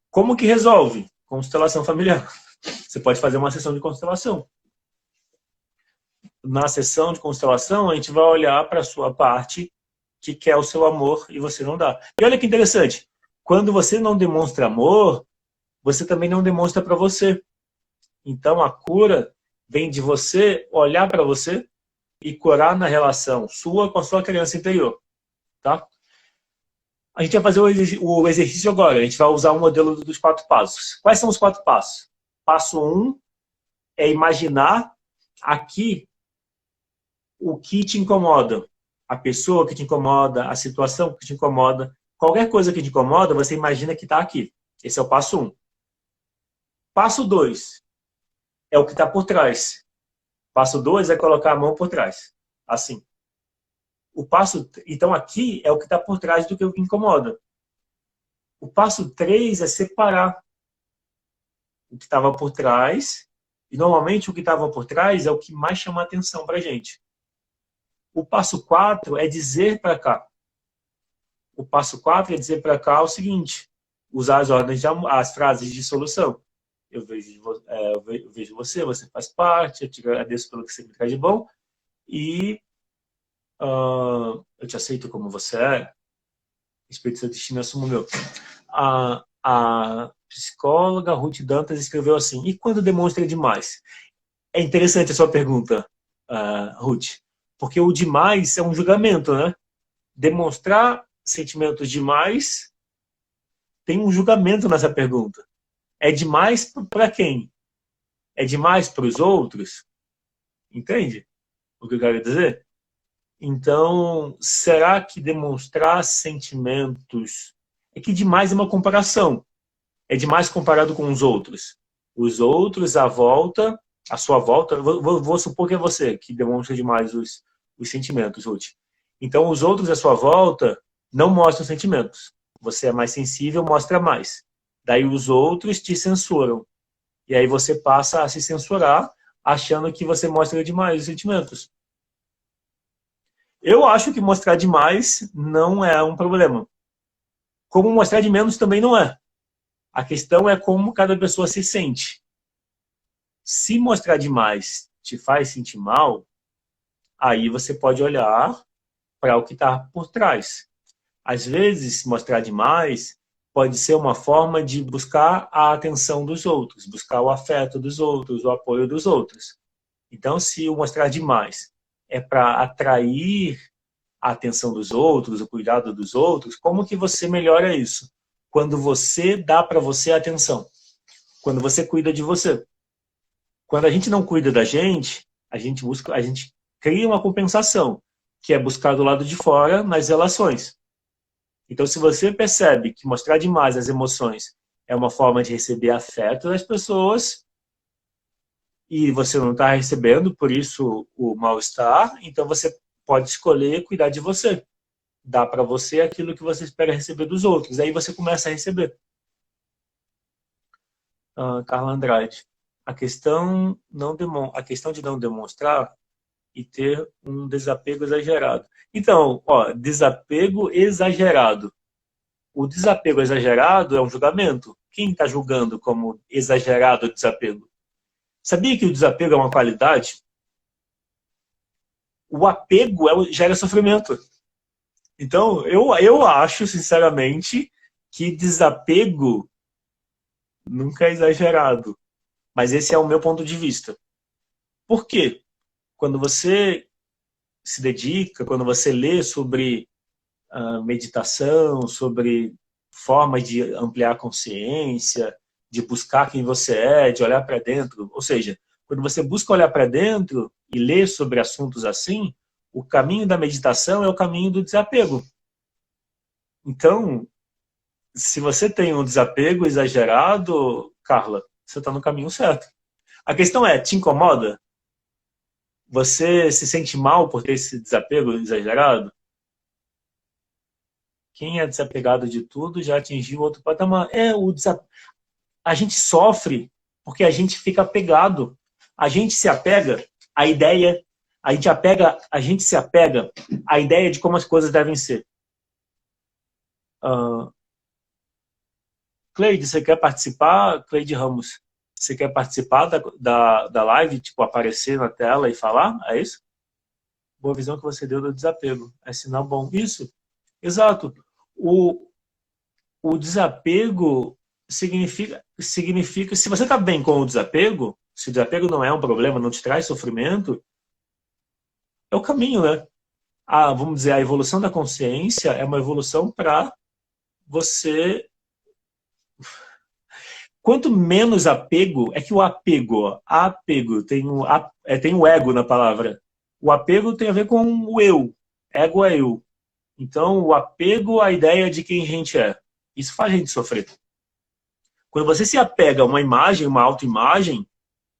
Como que resolve? Constelação familiar. Você pode fazer uma sessão de constelação. Na sessão de constelação, a gente vai olhar para a sua parte que quer o seu amor e você não dá. E olha que interessante. Quando você não demonstra amor, você também não demonstra para você. Então, a cura vem de você olhar para você e curar na relação sua com a sua criança interior. Tá? A gente vai fazer o exercício agora. A gente vai usar o modelo dos 4 passos. Quais são os 4 passos? Passo 1 é imaginar aqui o que te incomoda. A pessoa que te incomoda, a situação que te incomoda. Qualquer coisa que te incomoda, você imagina que está aqui. Esse é o passo 1. Passo 2 é o que está por trás. Passo 2 é colocar a mão por trás. Assim. Então, aqui é o que está por trás do que incomoda. O passo 3 é separar o que estava por trás. E, normalmente, o que estava por trás é o que mais chama a atenção para a gente. O passo 4 é dizer para cá. O passo 4 é dizer para cá o seguinte. Usar as frases de solução. Eu vejo você, você faz parte, eu te agradeço pelo que você me traz de bom. E eu te aceito como você é. Espírito Santo Destino assumo o meu. A psicóloga Ruth Dantas escreveu assim, e quando demonstra demais? É interessante a sua pergunta, Ruth, porque o demais é um julgamento, né? Demonstrar sentimentos demais tem um julgamento nessa pergunta. É demais para quem? É demais para os outros? Entende o que eu quero dizer? Então, será que demonstrar sentimentos... É que demais é uma comparação. É demais comparado com os outros. Os outros, a sua volta... Vou supor que é você que demonstra demais os sentimentos, Ruth. Então, os outros à sua volta não mostram sentimentos. Você é mais sensível, mostra mais. Daí os outros te censuram. E aí você passa a se censurar, achando que você mostra demais os sentimentos. Eu acho que mostrar demais não é um problema. Como mostrar de menos também não é. A questão é como cada pessoa se sente. Se mostrar demais te faz sentir mal, aí você pode olhar para o que está por trás. Às vezes, mostrar demais pode ser uma forma de buscar a atenção dos outros, buscar o afeto dos outros, o apoio dos outros. Então, se o mostrar demais é para atrair a atenção dos outros, o cuidado dos outros, como que você melhora isso? Quando você dá para você atenção. Quando você cuida de você. Quando a gente não cuida da gente, a gente cria uma compensação, que é buscar do lado de fora nas relações. Então, se você percebe que mostrar demais as emoções é uma forma de receber afeto das pessoas, e você não está recebendo, por isso o mal-estar, então você pode escolher cuidar de você. Dá para você aquilo que você espera receber dos outros. Aí você começa a receber. Carla Andrade. A questão de não demonstrar e ter um desapego exagerado. Então, desapego exagerado. O desapego exagerado é um julgamento. Quem está julgando como exagerado o desapego? Sabia que o desapego é uma qualidade? O apego gera sofrimento. Então, eu acho, sinceramente, que desapego nunca é exagerado. Mas esse é o meu ponto de vista. Por quê? Quando você se dedica, quando você lê sobre meditação, sobre formas de ampliar a consciência, de buscar quem você é, de olhar para dentro, ou seja, quando você busca olhar para dentro e ler sobre assuntos assim, o caminho da meditação é o caminho do desapego. Então, se você tem um desapego exagerado, Carla, você está no caminho certo. A questão é, te incomoda? Você se sente mal por ter esse desapego exagerado? Quem é desapegado de tudo já atingiu outro patamar. A gente sofre porque a gente fica apegado. A gente se apega à ideia, a gente se apega à ideia de como as coisas devem ser. Cleide, você quer participar? Cleide Ramos, você quer participar da live, tipo, aparecer na tela e falar? É isso? Boa visão que você deu do desapego. É sinal bom. Isso, exato. O desapego significa, se você está bem com o desapego, se o desapego não é um problema, não te traz sofrimento, é o caminho, né? Vamos dizer, a evolução da consciência é uma evolução para você... Quanto menos apego, é que o apego tem o ego na palavra. O apego tem a ver com o eu. Ego é eu. Então, o apego à ideia de quem a gente é. Isso faz a gente sofrer. Quando você se apega a uma imagem, uma autoimagem,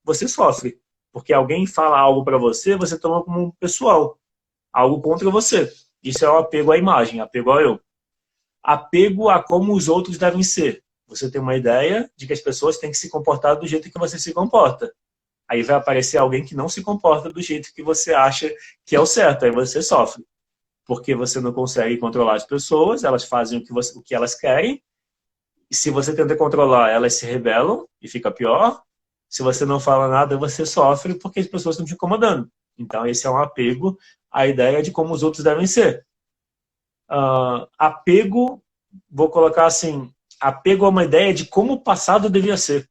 você sofre. Porque alguém fala algo para você, você toma como pessoal. Algo contra você. Isso é o apego à imagem, apego ao eu. Apego a como os outros devem ser. Você tem uma ideia de que as pessoas têm que se comportar do jeito que você se comporta. Aí vai aparecer alguém que não se comporta do jeito que você acha que é o certo. Aí você sofre. Porque você não consegue controlar as pessoas, elas fazem o que elas querem. E se você tenta controlar, elas se rebelam e fica pior. Se você não fala nada, você sofre porque as pessoas estão te incomodando. Então, esse é um apego à ideia de como os outros devem ser. Apego, vou colocar assim, apego a uma ideia de como o passado devia ser.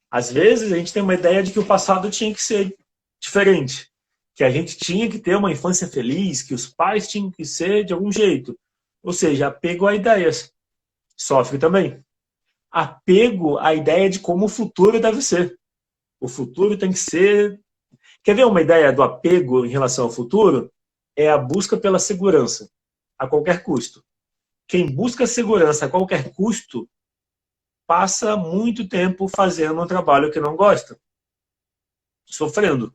Às vezes, a gente tem uma ideia de que o passado tinha que ser diferente. Que a gente tinha que ter uma infância feliz, que os pais tinham que ser de algum jeito. Ou seja, apego a ideias. Sofre também. Apego à ideia de como o futuro deve ser. O futuro tem que ser... Quer ver uma ideia do apego em relação ao futuro? É a busca pela segurança, a qualquer custo. Quem busca segurança a qualquer custo passa muito tempo fazendo um trabalho que não gosta. Sofrendo.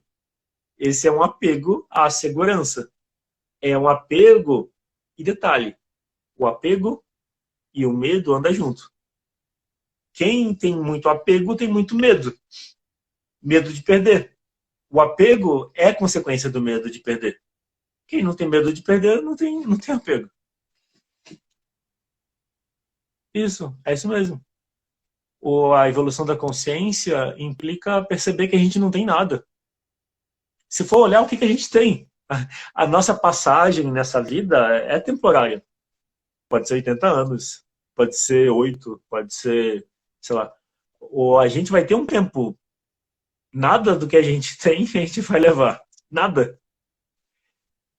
Esse é um apego à segurança. É um apego... E detalhe, o apego e o medo andam junto. Quem tem muito apego tem muito medo. Medo de perder. O apego é consequência do medo de perder. Quem não tem medo de perder não tem apego. Isso, é isso mesmo. A evolução da consciência implica perceber que a gente não tem nada. Se for olhar o que a gente tem, a nossa passagem nessa vida é temporária. Pode ser 80 anos, pode ser 8, pode ser, sei lá. Ou a gente vai ter um tempo, nada do que a gente tem, a gente vai levar. Nada.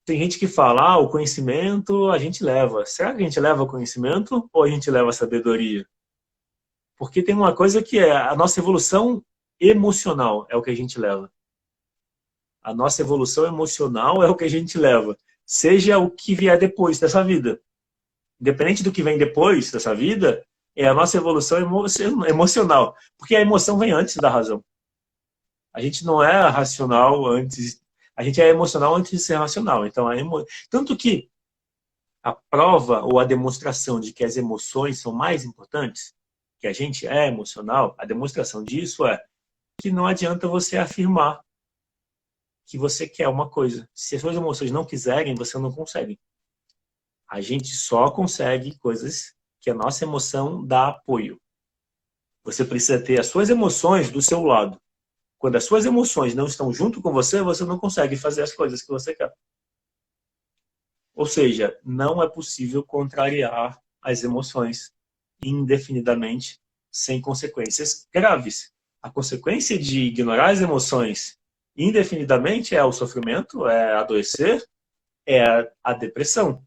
Tem gente que fala, o conhecimento a gente leva. Será que a gente leva o conhecimento ou a gente leva a sabedoria? Porque tem uma coisa que é a nossa evolução emocional, é o que a gente leva. A nossa evolução emocional é o que a gente leva. Seja o que vier depois dessa vida. Independente do que vem depois dessa vida, é a nossa evolução emocional. Porque a emoção vem antes da razão. A gente não é racional antes... A gente é emocional antes de ser racional. Então, tanto que a prova ou a demonstração de que as emoções são mais importantes, que a gente é emocional, a demonstração disso é que não adianta você afirmar que você quer uma coisa. Se as suas emoções não quiserem, você não consegue. A gente só consegue coisas que a nossa emoção dá apoio. Você precisa ter as suas emoções do seu lado. Quando as suas emoções não estão junto com você, você não consegue fazer as coisas que você quer. Ou seja, não é possível contrariar as emoções indefinidamente sem consequências graves. A consequência de ignorar as emoções indefinidamente é o sofrimento, é adoecer, é a depressão.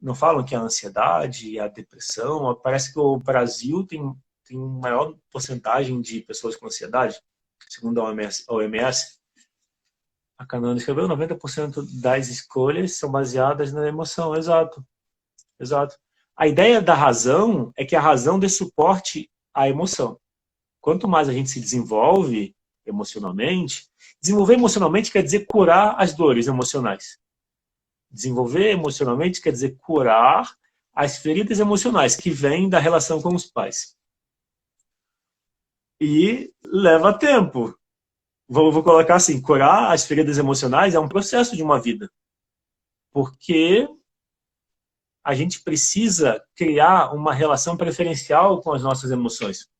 Não falam que a ansiedade, a depressão... Parece que o Brasil tem maior porcentagem de pessoas com ansiedade, segundo a OMS. A Canônica escreveu 90% das escolhas são baseadas na emoção. Exato. Exato. A ideia da razão é que a razão dê suporte à emoção. Quanto mais a gente se desenvolve emocionalmente, desenvolver emocionalmente quer dizer curar as dores emocionais. Desenvolver emocionalmente quer dizer curar as feridas emocionais que vêm da relação com os pais. E leva tempo. Vou colocar assim, curar as feridas emocionais é um processo de uma vida. Porque a gente precisa criar uma relação preferencial com as nossas emoções.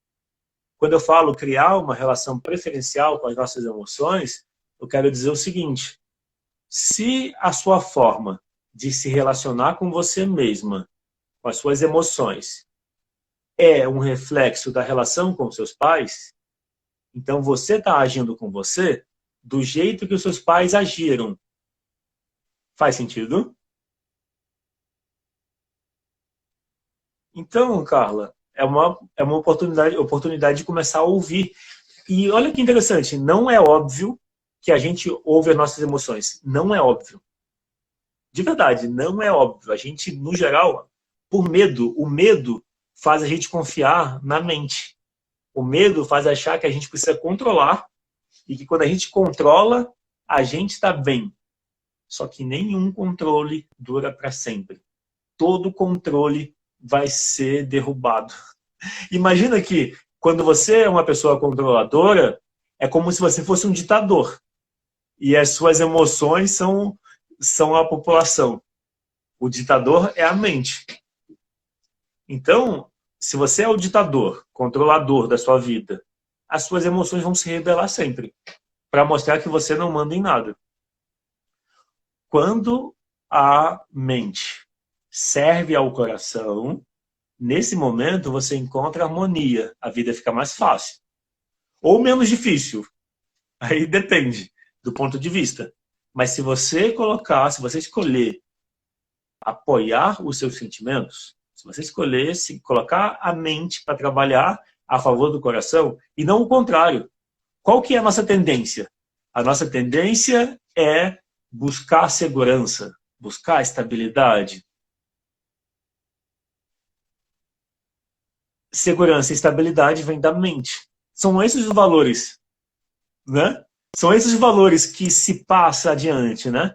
Quando eu falo criar uma relação preferencial com as nossas emoções, eu quero dizer o seguinte: se a sua forma de se relacionar com você mesma, com as suas emoções, é um reflexo da relação com seus pais, então você está agindo com você do jeito que os seus pais agiram. Faz sentido? Então, Carla, é uma oportunidade de começar a ouvir. E olha que interessante, não é óbvio que a gente ouve as nossas emoções. Não é óbvio. De verdade, não é óbvio. A gente, no geral, por medo, o medo faz a gente confiar na mente. O medo faz achar que a gente precisa controlar e que quando a gente controla, a gente está bem. Só que nenhum controle dura para sempre. Todo controle vai ser derrubado. Imagina que quando você é uma pessoa controladora, é como se você fosse um ditador. E as suas emoções são a população. O ditador é a mente. Então, se você é o ditador, controlador da sua vida, as suas emoções vão se rebelar sempre, para mostrar que você não manda em nada. Quando a mente serve ao coração, nesse momento você encontra harmonia, a vida fica mais fácil. Ou menos difícil, aí depende do ponto de vista. Mas se você escolher apoiar os seus sentimentos, se você escolher colocar a mente para trabalhar a favor do coração, e não o contrário. Qual que é a nossa tendência? A nossa tendência é buscar segurança, buscar estabilidade. Segurança e estabilidade vêm da mente. São esses os valores, né? São esses os valores que se passa adiante, né?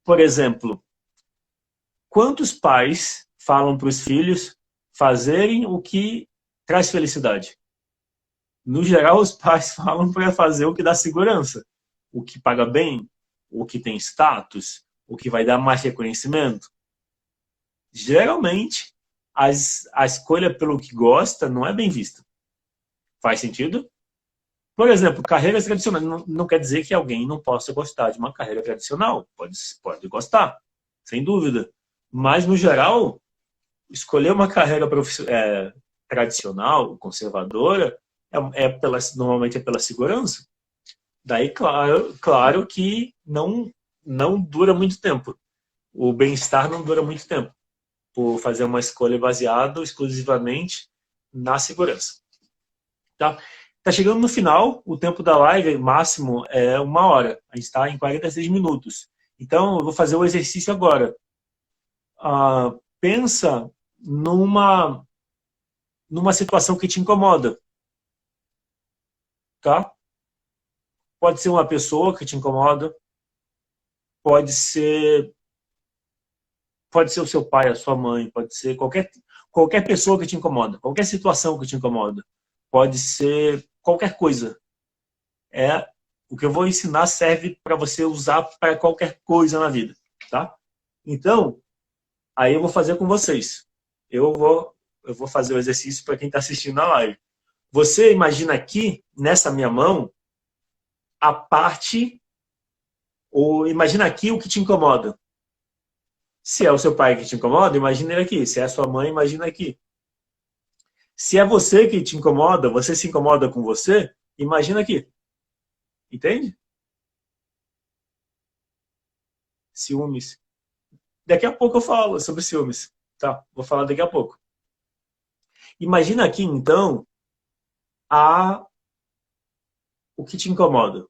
Por exemplo, quantos pais falam para os filhos fazerem o que traz felicidade? No geral, os pais falam para fazer o que dá segurança, o que paga bem, o que tem status, o que vai dar mais reconhecimento. Geralmente, a escolha pelo que gosta não é bem vista. Faz sentido? Por exemplo, carreiras tradicionais. Não quer dizer que alguém não possa gostar de uma carreira tradicional. Pode gostar, sem dúvida. Mas, no geral, escolher uma carreira tradicional, conservadora, normalmente é pela segurança. Daí, claro que não dura muito tempo. O bem-estar não dura muito tempo, por fazer uma escolha baseada exclusivamente na segurança. Tá? Tá chegando no final, o tempo da live máximo é 1 hora. A gente está em 46 minutos. Então, eu vou fazer o exercício agora. Pensa numa situação que te incomoda. Tá? Pode ser uma pessoa que te incomoda, pode ser o seu pai, a sua mãe, pode ser qualquer pessoa que te incomoda, qualquer situação que te incomoda, pode ser qualquer coisa. O que eu vou ensinar serve para você usar para qualquer coisa na vida, tá? Então, aí eu vou fazer com vocês. Eu vou fazer o exercício para quem está assistindo a live. Você imagina aqui, nessa minha mão, a parte, ou imagina aqui o que te incomoda. Se é o seu pai que te incomoda, imagina ele aqui. Se é a sua mãe, imagina aqui. Se é você que te incomoda, você se incomoda com você, imagina aqui. Entende? Ciúmes. Daqui a pouco eu falo sobre ciúmes. Tá, vou falar daqui a pouco. Imagina aqui, então, o que te incomoda.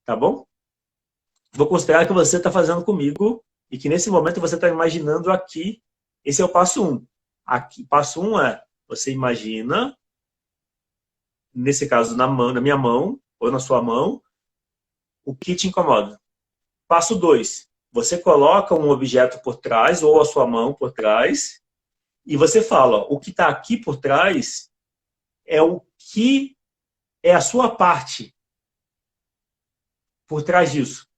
Tá bom? Vou considerar que você está fazendo comigo e que nesse momento você está imaginando aqui. Esse é o passo 1. Aqui, passo 1 é, você imagina, nesse caso na minha mão, ou na sua mão, o que te incomoda. Passo 2, você coloca um objeto por trás, ou a sua mão por trás, e você fala, o que está aqui por trás é o que é a sua parte por trás disso.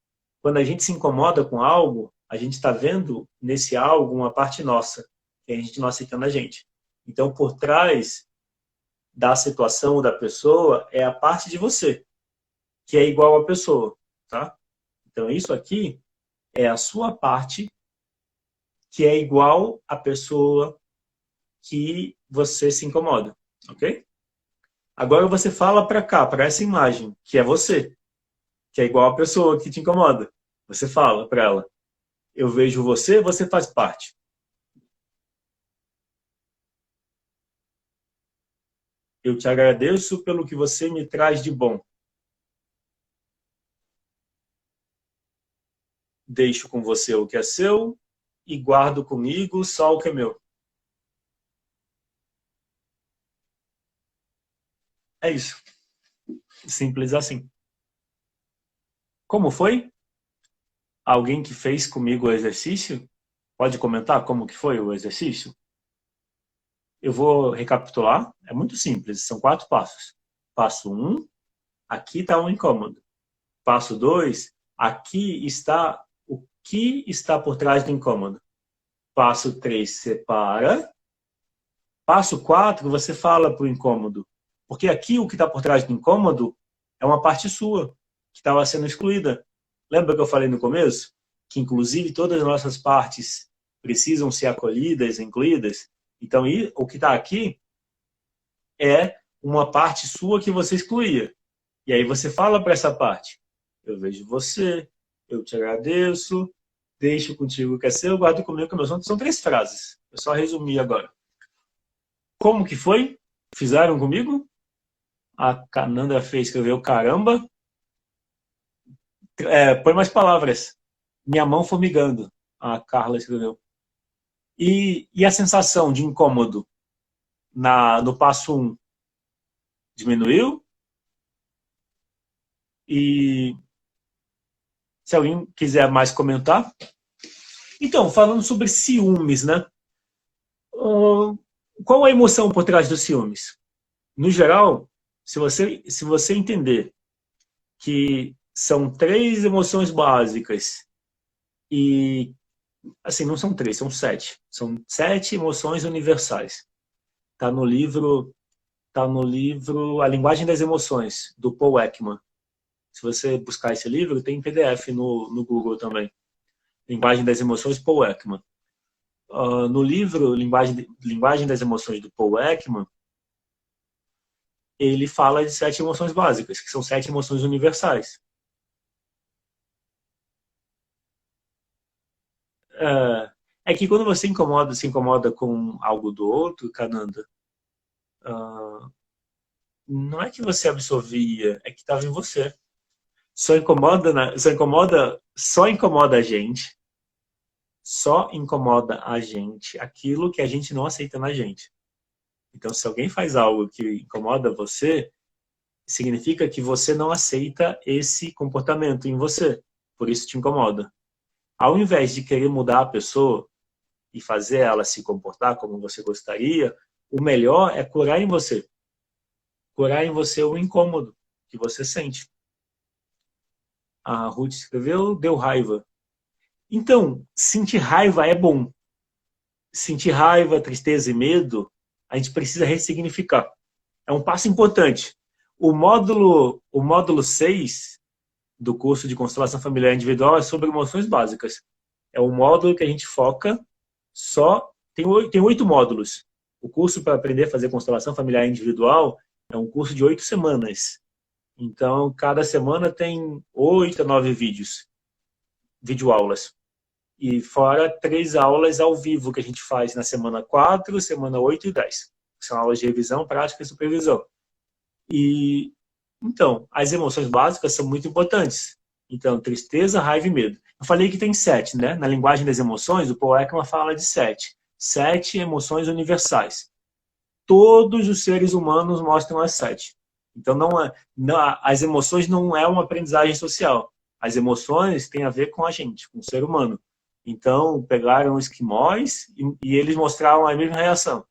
Quando a gente se incomoda com algo, a gente está vendo nesse algo uma parte nossa, que a gente não aceitando a gente. Então, por trás da situação da pessoa é a parte de você, que é igual à pessoa, tá? Então, isso aqui é a sua parte, que é igual à pessoa que você se incomoda, ok? Agora você fala para cá, para essa imagem, que é você, que é igual à pessoa que te incomoda. Você fala para ela, eu vejo você, você faz parte. Eu te agradeço pelo que você me traz de bom. Deixo com você o que é seu e guardo comigo só o que é meu. É isso. Simples assim. Como foi? Alguém que fez comigo o exercício? Pode comentar como que foi o exercício? Eu vou recapitular. É muito simples, são 4 passos. Passo 1, aqui está um incômodo. Passo 2, aqui está o que está por trás do incômodo. Passo 3, separa. Passo 4, você fala para o incômodo. Porque aqui o que está por trás do incômodo é uma parte sua, que estava sendo excluída. Lembra que eu falei no começo? Que inclusive todas as nossas partes precisam ser acolhidas, incluídas. Então, o que está aqui é uma parte sua que você excluía. E aí você fala para essa parte, eu vejo você, eu te agradeço, deixo contigo o que é seu, guardo comigo que é meu. São 3 frases. Eu só resumi agora. Como que foi? Fizeram comigo? A Canandra fez, escreveu caramba. Põe mais palavras. Minha mão formigando. A Carla escreveu. E a sensação de incômodo no passo 1 diminuiu? E se alguém quiser mais comentar. Então, falando sobre ciúmes, né? Qual a emoção por trás dos ciúmes? No geral, se você entender que são 3 emoções básicas e, assim, não são 3, são 7. São 7 emoções universais. Está no livro A Linguagem das Emoções, do Paul Ekman. Se você buscar esse livro, tem PDF no Google também. Linguagem das Emoções, Paul Ekman. no livro Linguagem das Emoções, do Paul Ekman, ele fala de 7 emoções básicas, que são 7 emoções universais. É que quando você se incomoda com algo do outro, Kananda, não é que você absorvia, é que estava em você. Só incomoda a gente. Só incomoda a gente aquilo que a gente não aceita na gente. Então, se alguém faz algo que incomoda você, significa que você não aceita esse comportamento em você. Por isso te incomoda. Ao invés de querer mudar a pessoa e fazer ela se comportar como você gostaria, o melhor é curar em você. Curar em você o incômodo que você sente. A Ruth escreveu, deu raiva. Então, sentir raiva é bom. Sentir raiva, tristeza e medo, a gente precisa ressignificar. É um passo importante. O módulo 6 do curso de Constelação Familiar Individual é sobre emoções básicas. É um módulo que a gente foca só... Tem 8 módulos. O curso para aprender a fazer Constelação Familiar Individual é um curso de 8 semanas. Então, cada semana tem 8 a 9 videoaulas. E fora 3 aulas ao vivo que a gente faz na semana 4, semana 8 e 10. São aulas de revisão, prática e supervisão. Então, as emoções básicas são muito importantes. Então, tristeza, raiva e medo. Eu falei que tem 7, né? Na linguagem das emoções, o Paul Ekman fala de 7. 7 emoções universais. Todos os seres humanos mostram as 7. Então, as emoções não é uma aprendizagem social. As emoções têm a ver com a gente, com o ser humano. Então, pegaram esquimós e eles mostravam a mesma reação.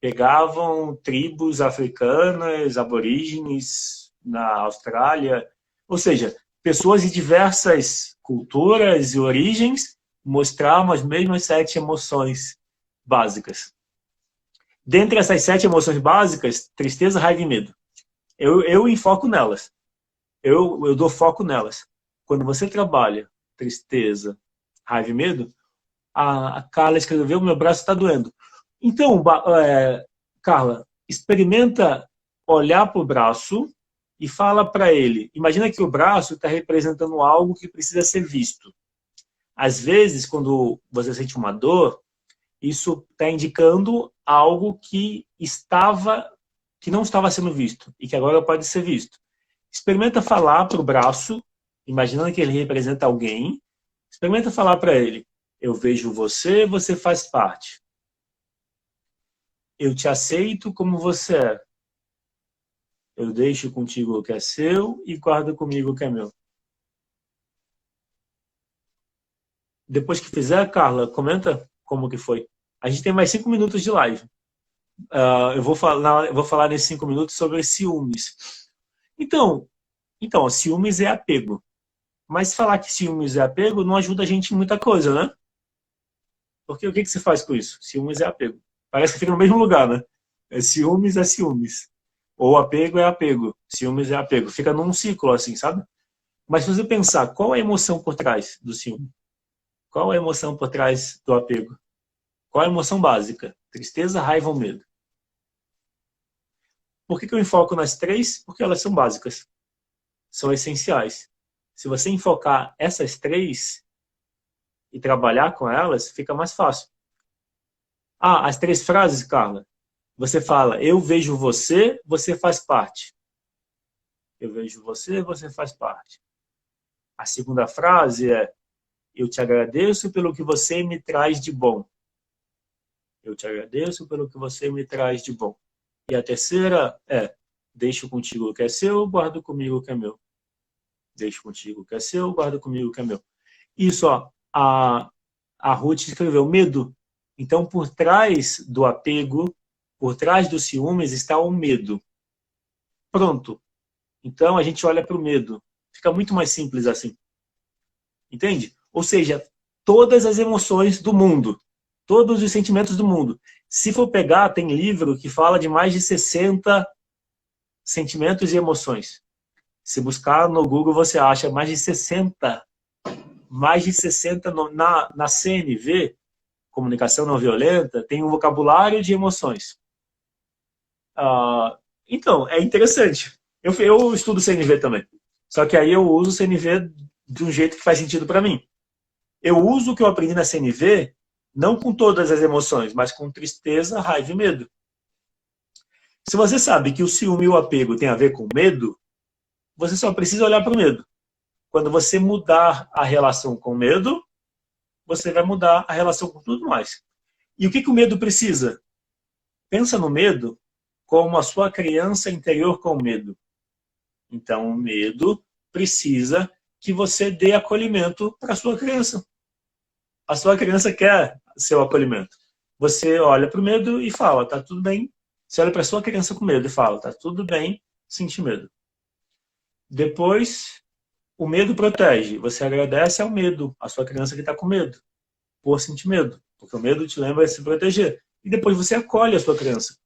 Pegavam tribos africanas, aborígenes na Austrália, ou seja, pessoas de diversas culturas e origens mostravam as mesmas 7 emoções básicas. Dentre essas 7 emoções básicas, tristeza, raiva e medo. Eu enfoco nelas. Eu dou foco nelas. Quando você trabalha tristeza, raiva e medo, a Carla escreveu, meu braço está doendo. Então, Carla, experimenta olhar para o braço e fala para ele. Imagina que o braço está representando algo que precisa ser visto. Às vezes, quando você sente uma dor, isso está indicando algo que não estava sendo visto e que agora pode ser visto. Experimenta falar para o braço, imaginando que ele representa alguém, experimenta falar para ele, eu vejo você, você faz parte. Eu te aceito como você é. Eu deixo contigo o que é seu e guardo comigo o que é meu. Depois que fizer, Carla, comenta como que foi. A gente tem mais 5 minutos de live. Eu vou falar nesses 5 minutos sobre ciúmes. Então, ciúmes é apego. Mas falar que ciúmes é apego não ajuda a gente em muita coisa, né? Porque o que você faz com isso? Ciúmes é apego. Parece que fica no mesmo lugar, né? Ciúmes é ciúmes. Ou apego é apego. Ciúmes é apego. Fica num ciclo assim, sabe? Mas se você pensar, qual é a emoção por trás do ciúme? Qual é a emoção por trás do apego? Qual é a emoção básica? Tristeza, raiva ou medo? Por que eu enfoco nas 3? Porque elas são básicas. São essenciais. Se você enfocar essas 3 e trabalhar com elas, fica mais fácil. As 3 frases, Carla. Você fala, eu vejo você, você faz parte. Eu vejo você, você faz parte. A segunda frase é, eu te agradeço pelo que você me traz de bom. Eu te agradeço pelo que você me traz de bom. E a terceira é, deixo contigo o que é seu, guardo comigo o que é meu. Deixo contigo o que é seu, guardo comigo o que é meu. Isso, a Ruth escreveu medo. Então, por trás do apego, por trás dos ciúmes, está o medo. Pronto. Então, a gente olha para o medo. Fica muito mais simples assim. Entende? Ou seja, todas as emoções do mundo, todos os sentimentos do mundo. Se for pegar, tem livro que fala de mais de 60 sentimentos e emoções. Se buscar no Google, você acha mais de 60 na CNV, comunicação não violenta, tem um vocabulário de emoções. Então, é interessante. Eu estudo CNV também. Só que aí eu uso o CNV de um jeito que faz sentido para mim. Eu uso o que eu aprendi na CNV, não com todas as emoções, mas com tristeza, raiva e medo. Se você sabe que o ciúme e o apego tem a ver com medo, você só precisa olhar para o medo. Quando você mudar a relação com o medo, você vai mudar a relação com tudo mais. E o que o medo precisa? Pensa no medo como a sua criança interior com medo. Então, o medo precisa que você dê acolhimento para a sua criança. A sua criança quer seu acolhimento. Você olha para o medo e fala, tá tudo bem. Você olha para a sua criança com medo e fala, tá tudo bem sentir medo. Depois, o medo protege. Você agradece ao medo, a sua criança que está com medo, por sentir medo. Porque o medo te lembra a se proteger. E depois você acolhe a sua criança.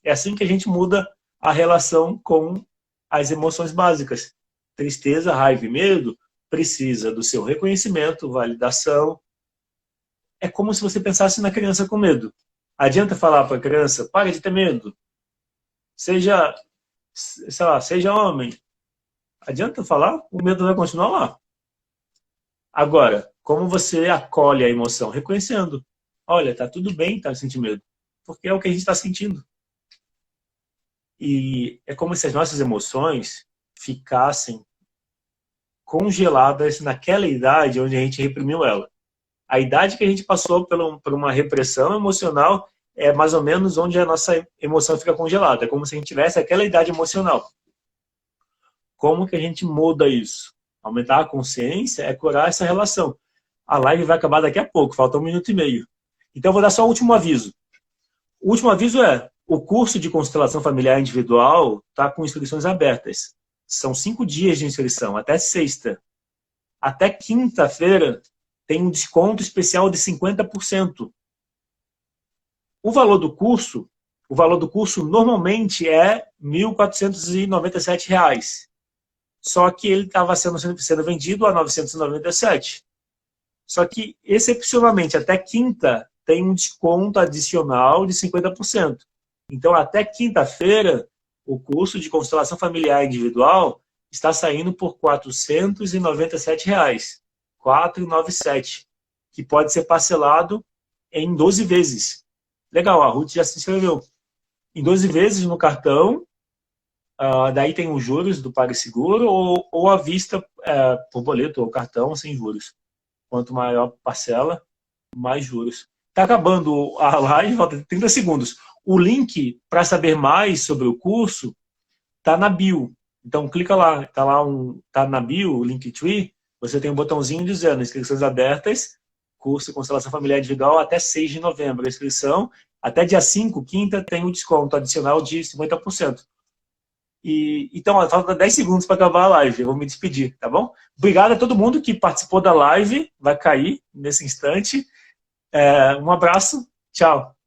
É assim que a gente muda a relação com as emoções básicas. Tristeza, raiva e medo precisa do seu reconhecimento, validação. É como se você pensasse na criança com medo. Adianta falar para a criança, pare de ter medo. Seja, sei lá, seja homem. Adianta falar, o medo vai continuar lá. Agora, como você acolhe a emoção? Reconhecendo. Olha, tá tudo bem tá sentindo medo. Porque é o que a gente está sentindo. E é como se as nossas emoções ficassem congeladas naquela idade onde a gente reprimiu ela. A idade que a gente passou por uma repressão emocional é mais ou menos onde a nossa emoção fica congelada. É como se a gente tivesse aquela idade emocional. Como que a gente muda isso? Aumentar a consciência é curar essa relação. A live vai acabar daqui a pouco, falta 1 minuto e meio. Então eu vou dar só o último aviso. O último aviso é, o curso de constelação familiar individual está com inscrições abertas. São 5 dias de inscrição, até sexta. Até quinta-feira tem um desconto especial de 50%. O valor do curso normalmente é R$ 1.497. Só que ele estava sendo vendido a R$ 997. Só que, excepcionalmente, até quinta tem um desconto adicional de 50%. Então, até quinta-feira, o curso de constelação familiar individual está saindo por R$ 497. R$ 497, que pode ser parcelado em 12 vezes. Legal, a Ruth já se inscreveu. Em 12 vezes no cartão, daí tem os juros do PagSeguro ou à vista por boleto ou cartão sem juros. Quanto maior parcela, mais juros. Está acabando a live, falta 30 segundos. O link para saber mais sobre o curso está na bio. Então clica lá, tá na bio, o Linktree, você tem um botãozinho dizendo inscrições abertas, curso de constelação familiar individual até 6 de novembro. A inscrição, até dia 5, quinta, tem um desconto adicional de 50%. Então, falta 10 segundos para acabar a live. Eu vou me despedir, tá bom? Obrigado a todo mundo que participou da live. Vai cair nesse instante. Um abraço. Tchau.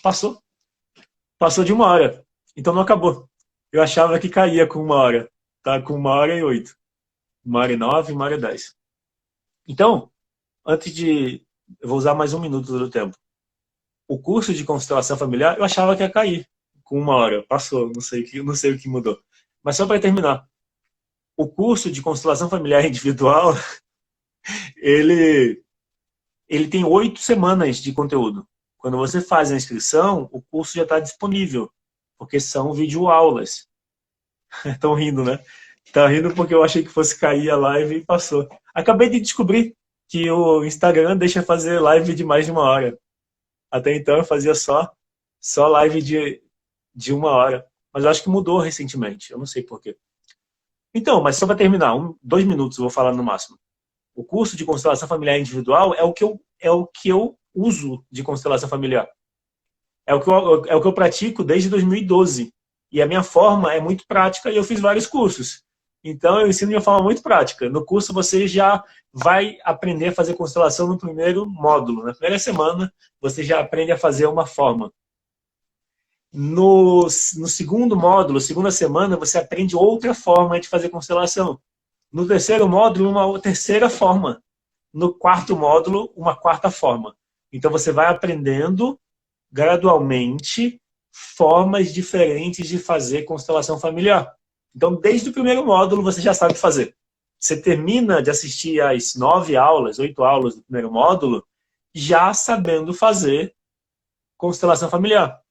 Passou. Passou de 1 hora. Então não acabou. Eu achava que caía com 1 hora. Tá com 1h08. 1h09, 1h10. Então, eu vou usar mais 1 minuto do tempo. O curso de constelação familiar, eu achava que ia cair com 1 hora. Passou, não sei o que mudou. Mas só para terminar. O curso de constelação familiar individual, ele tem 8 semanas de conteúdo. Quando você faz a inscrição, o curso já está disponível, porque são videoaulas. Estão rindo, né? Estão rindo porque eu achei que fosse cair a live e passou. Acabei de descobrir que o Instagram deixa fazer live de mais de 1 hora. Até então eu fazia só live de 1 hora. Mas eu acho que mudou recentemente. Eu não sei porquê. Então, mas só para terminar, 2 minutos eu vou falar no máximo. O curso de constelação familiar individual é o que eu uso de constelação familiar. É o que eu pratico desde 2012. E a minha forma é muito prática e eu fiz vários cursos. Então eu ensino de uma forma muito prática. No curso você já vai aprender a fazer constelação no primeiro módulo. Na primeira semana você já aprende a fazer uma forma. No segundo módulo, segunda semana, você aprende outra forma de fazer constelação. No terceiro módulo, uma terceira forma. no quarto módulo, uma quarta forma. Então você vai aprendendo gradualmente formas diferentes de fazer constelação familiar. Então, desde o primeiro módulo, você já sabe fazer. Você termina de assistir às 9 aulas, 8 aulas do primeiro módulo, já sabendo fazer constelação familiar.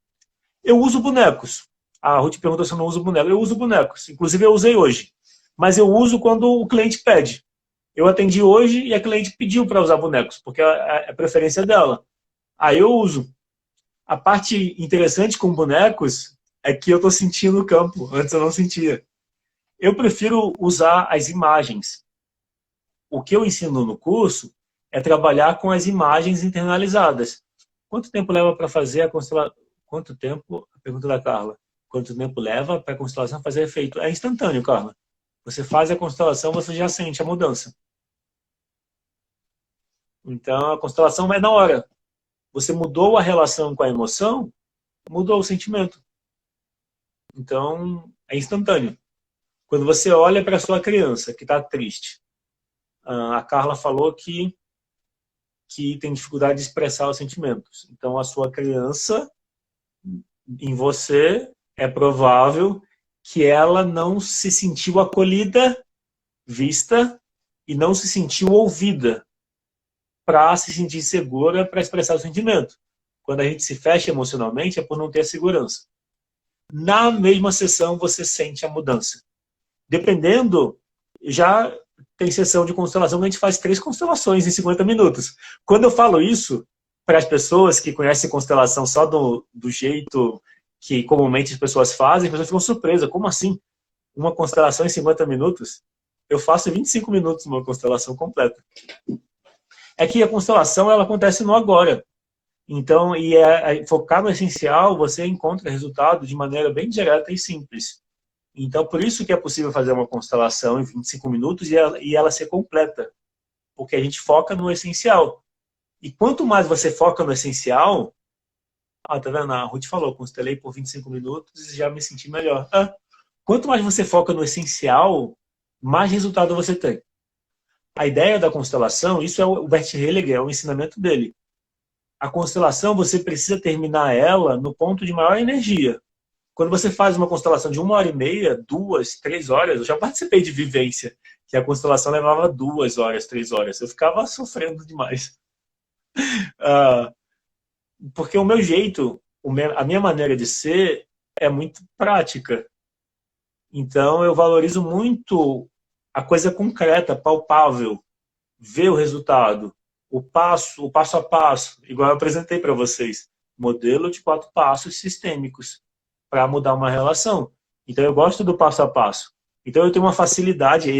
Eu uso bonecos. A Ruth perguntou se eu não uso bonecos. Eu uso bonecos. Inclusive, eu usei hoje. Mas eu uso quando o cliente pede. Eu atendi hoje e a cliente pediu para usar bonecos, porque é a preferência dela. Aí eu uso. A parte interessante com bonecos é que eu estou sentindo o campo. Antes eu não sentia. Eu prefiro usar as imagens. O que eu ensino no curso é trabalhar com as imagens internalizadas. Quanto tempo leva para fazer a constelação? Quanto tempo? A pergunta da Carla. Quanto tempo leva para a constelação fazer efeito? É instantâneo, Carla. Você faz a constelação, você já sente a mudança. Então, a constelação vai na hora. Você mudou a relação com a emoção, mudou o sentimento. Então, é instantâneo. Quando você olha para a sua criança que está triste, a Carla falou que tem dificuldade de expressar os sentimentos. Então, a sua criança, em você, é provável que ela não se sentiu acolhida, vista, e não se sentiu ouvida para se sentir segura para expressar o sentimento. Quando a gente se fecha emocionalmente, é por não ter segurança. Na mesma sessão, você sente a mudança. Dependendo, já tem sessão de constelação que a gente faz 3 constelações em 50 minutos. Quando eu falo isso para as pessoas que conhecem constelação só do jeito que comumente as pessoas fazem, as pessoas ficam surpresas. Como assim? Uma constelação em 50 minutos? Eu faço 25 minutos uma constelação completa. É que a constelação ela acontece no agora. Então, focar no essencial, você encontra resultado de maneira bem direta e simples. Então, por isso que é possível fazer uma constelação em 25 minutos e ela ser completa. Porque a gente foca no essencial. E quanto mais você foca no essencial... tá vendo? A Ruth falou, constelei por 25 minutos e já me senti melhor. Quanto mais você foca no essencial, mais resultado você tem. A ideia da constelação, isso é o Bert Hellinger, é o ensinamento dele. A constelação, você precisa terminar ela no ponto de maior energia. Quando você faz uma constelação de 1h30, 2, 3 horas, eu já participei de vivência, que a constelação levava 2 horas, 3 horas. Eu ficava sofrendo demais. Porque o meu jeito, a minha maneira de ser é muito prática. Então, eu valorizo muito a coisa concreta, palpável, ver o resultado, o passo a passo, igual eu apresentei para vocês. Modelo de 4 passos sistêmicos para mudar uma relação. Então, eu gosto do passo a passo. Então, eu tenho uma facilidade,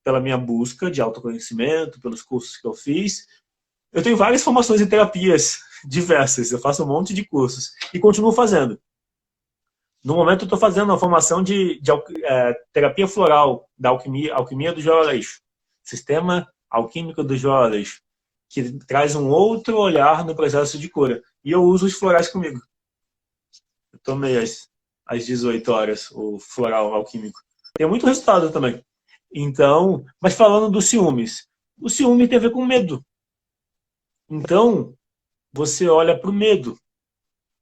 pela minha busca de autoconhecimento, pelos cursos que eu fiz, eu tenho várias formações em terapias diversas, eu faço um monte de cursos e continuo fazendo. No momento, eu estou fazendo uma formação de terapia floral da alquimia do João Aleixo, sistema alquímico do João Aleixo, que traz um outro olhar no processo de cura. E eu uso os florais comigo. Eu tomei às 18 horas o floral alquímico. Tem muito resultado também. Então, mas falando dos ciúmes. O ciúme tem a ver com medo. Então, você olha para o medo.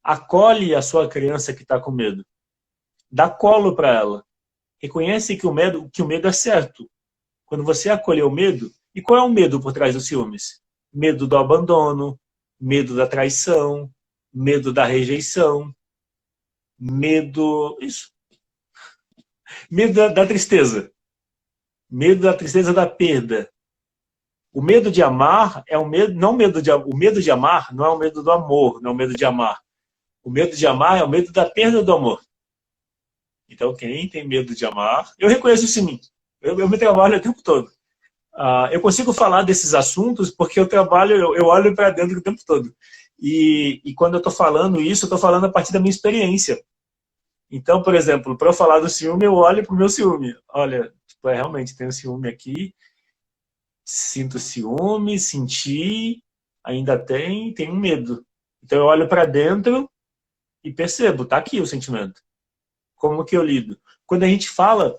Acolhe a sua criança que está com medo. Dá colo para ela. Reconhece que o medo é certo. Quando você acolher o medo, e qual é o medo por trás dos ciúmes? Medo do abandono, medo da traição, medo da rejeição, medo... Isso. Medo da tristeza. Medo da tristeza da perda. O medo de amar é o medo, não medo de, o medo de amar não é o medo do amor, não é o medo de amar. O medo de amar é o medo da perda do amor. Então, quem tem medo de amar, eu reconheço isso em mim. Eu me trabalho o tempo todo. Eu consigo falar desses assuntos porque eu trabalho, eu olho para dentro o tempo todo. E quando eu estou falando isso, eu estou falando a partir da minha experiência. Então, por exemplo, para eu falar do ciúme, eu olho para o meu ciúme. Olha, realmente tenho ciúme aqui, sinto ciúme, senti, ainda tenho medo. Então eu olho para dentro e percebo, está aqui o sentimento. Como que eu lido? Quando a gente fala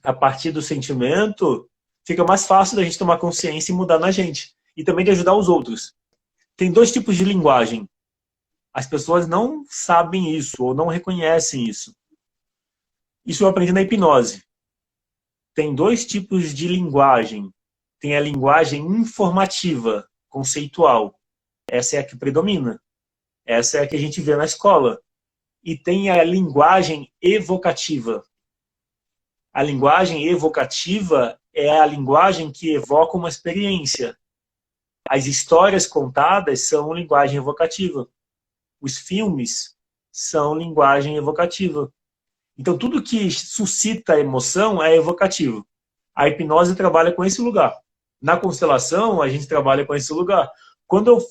a partir do sentimento, fica mais fácil da gente tomar consciência e mudar na gente. E também de ajudar os outros. Tem 2 tipos de linguagem. As pessoas não sabem isso ou não reconhecem isso. Isso eu aprendi na hipnose. Tem 2 tipos de linguagem. Tem a linguagem informativa, conceitual. Essa é a que predomina. Essa é a que a gente vê na escola. E tem a linguagem evocativa. A linguagem evocativa é a linguagem que evoca uma experiência. As histórias contadas são linguagem evocativa. Os filmes são linguagem evocativa. Então, tudo que suscita emoção é evocativo. A hipnose trabalha com esse lugar. Na constelação, a gente trabalha com esse lugar. Quando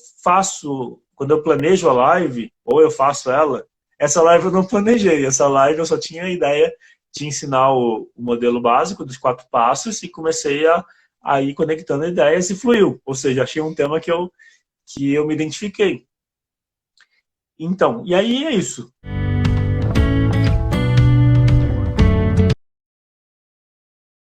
eu planejo a live, ou eu faço ela, essa live eu não planejei. Essa live eu só tinha a ideia de ensinar o modelo básico dos 4 passos e comecei a ir conectando ideias e fluiu. Ou seja, achei um tema que eu me identifiquei. Então, e aí é isso.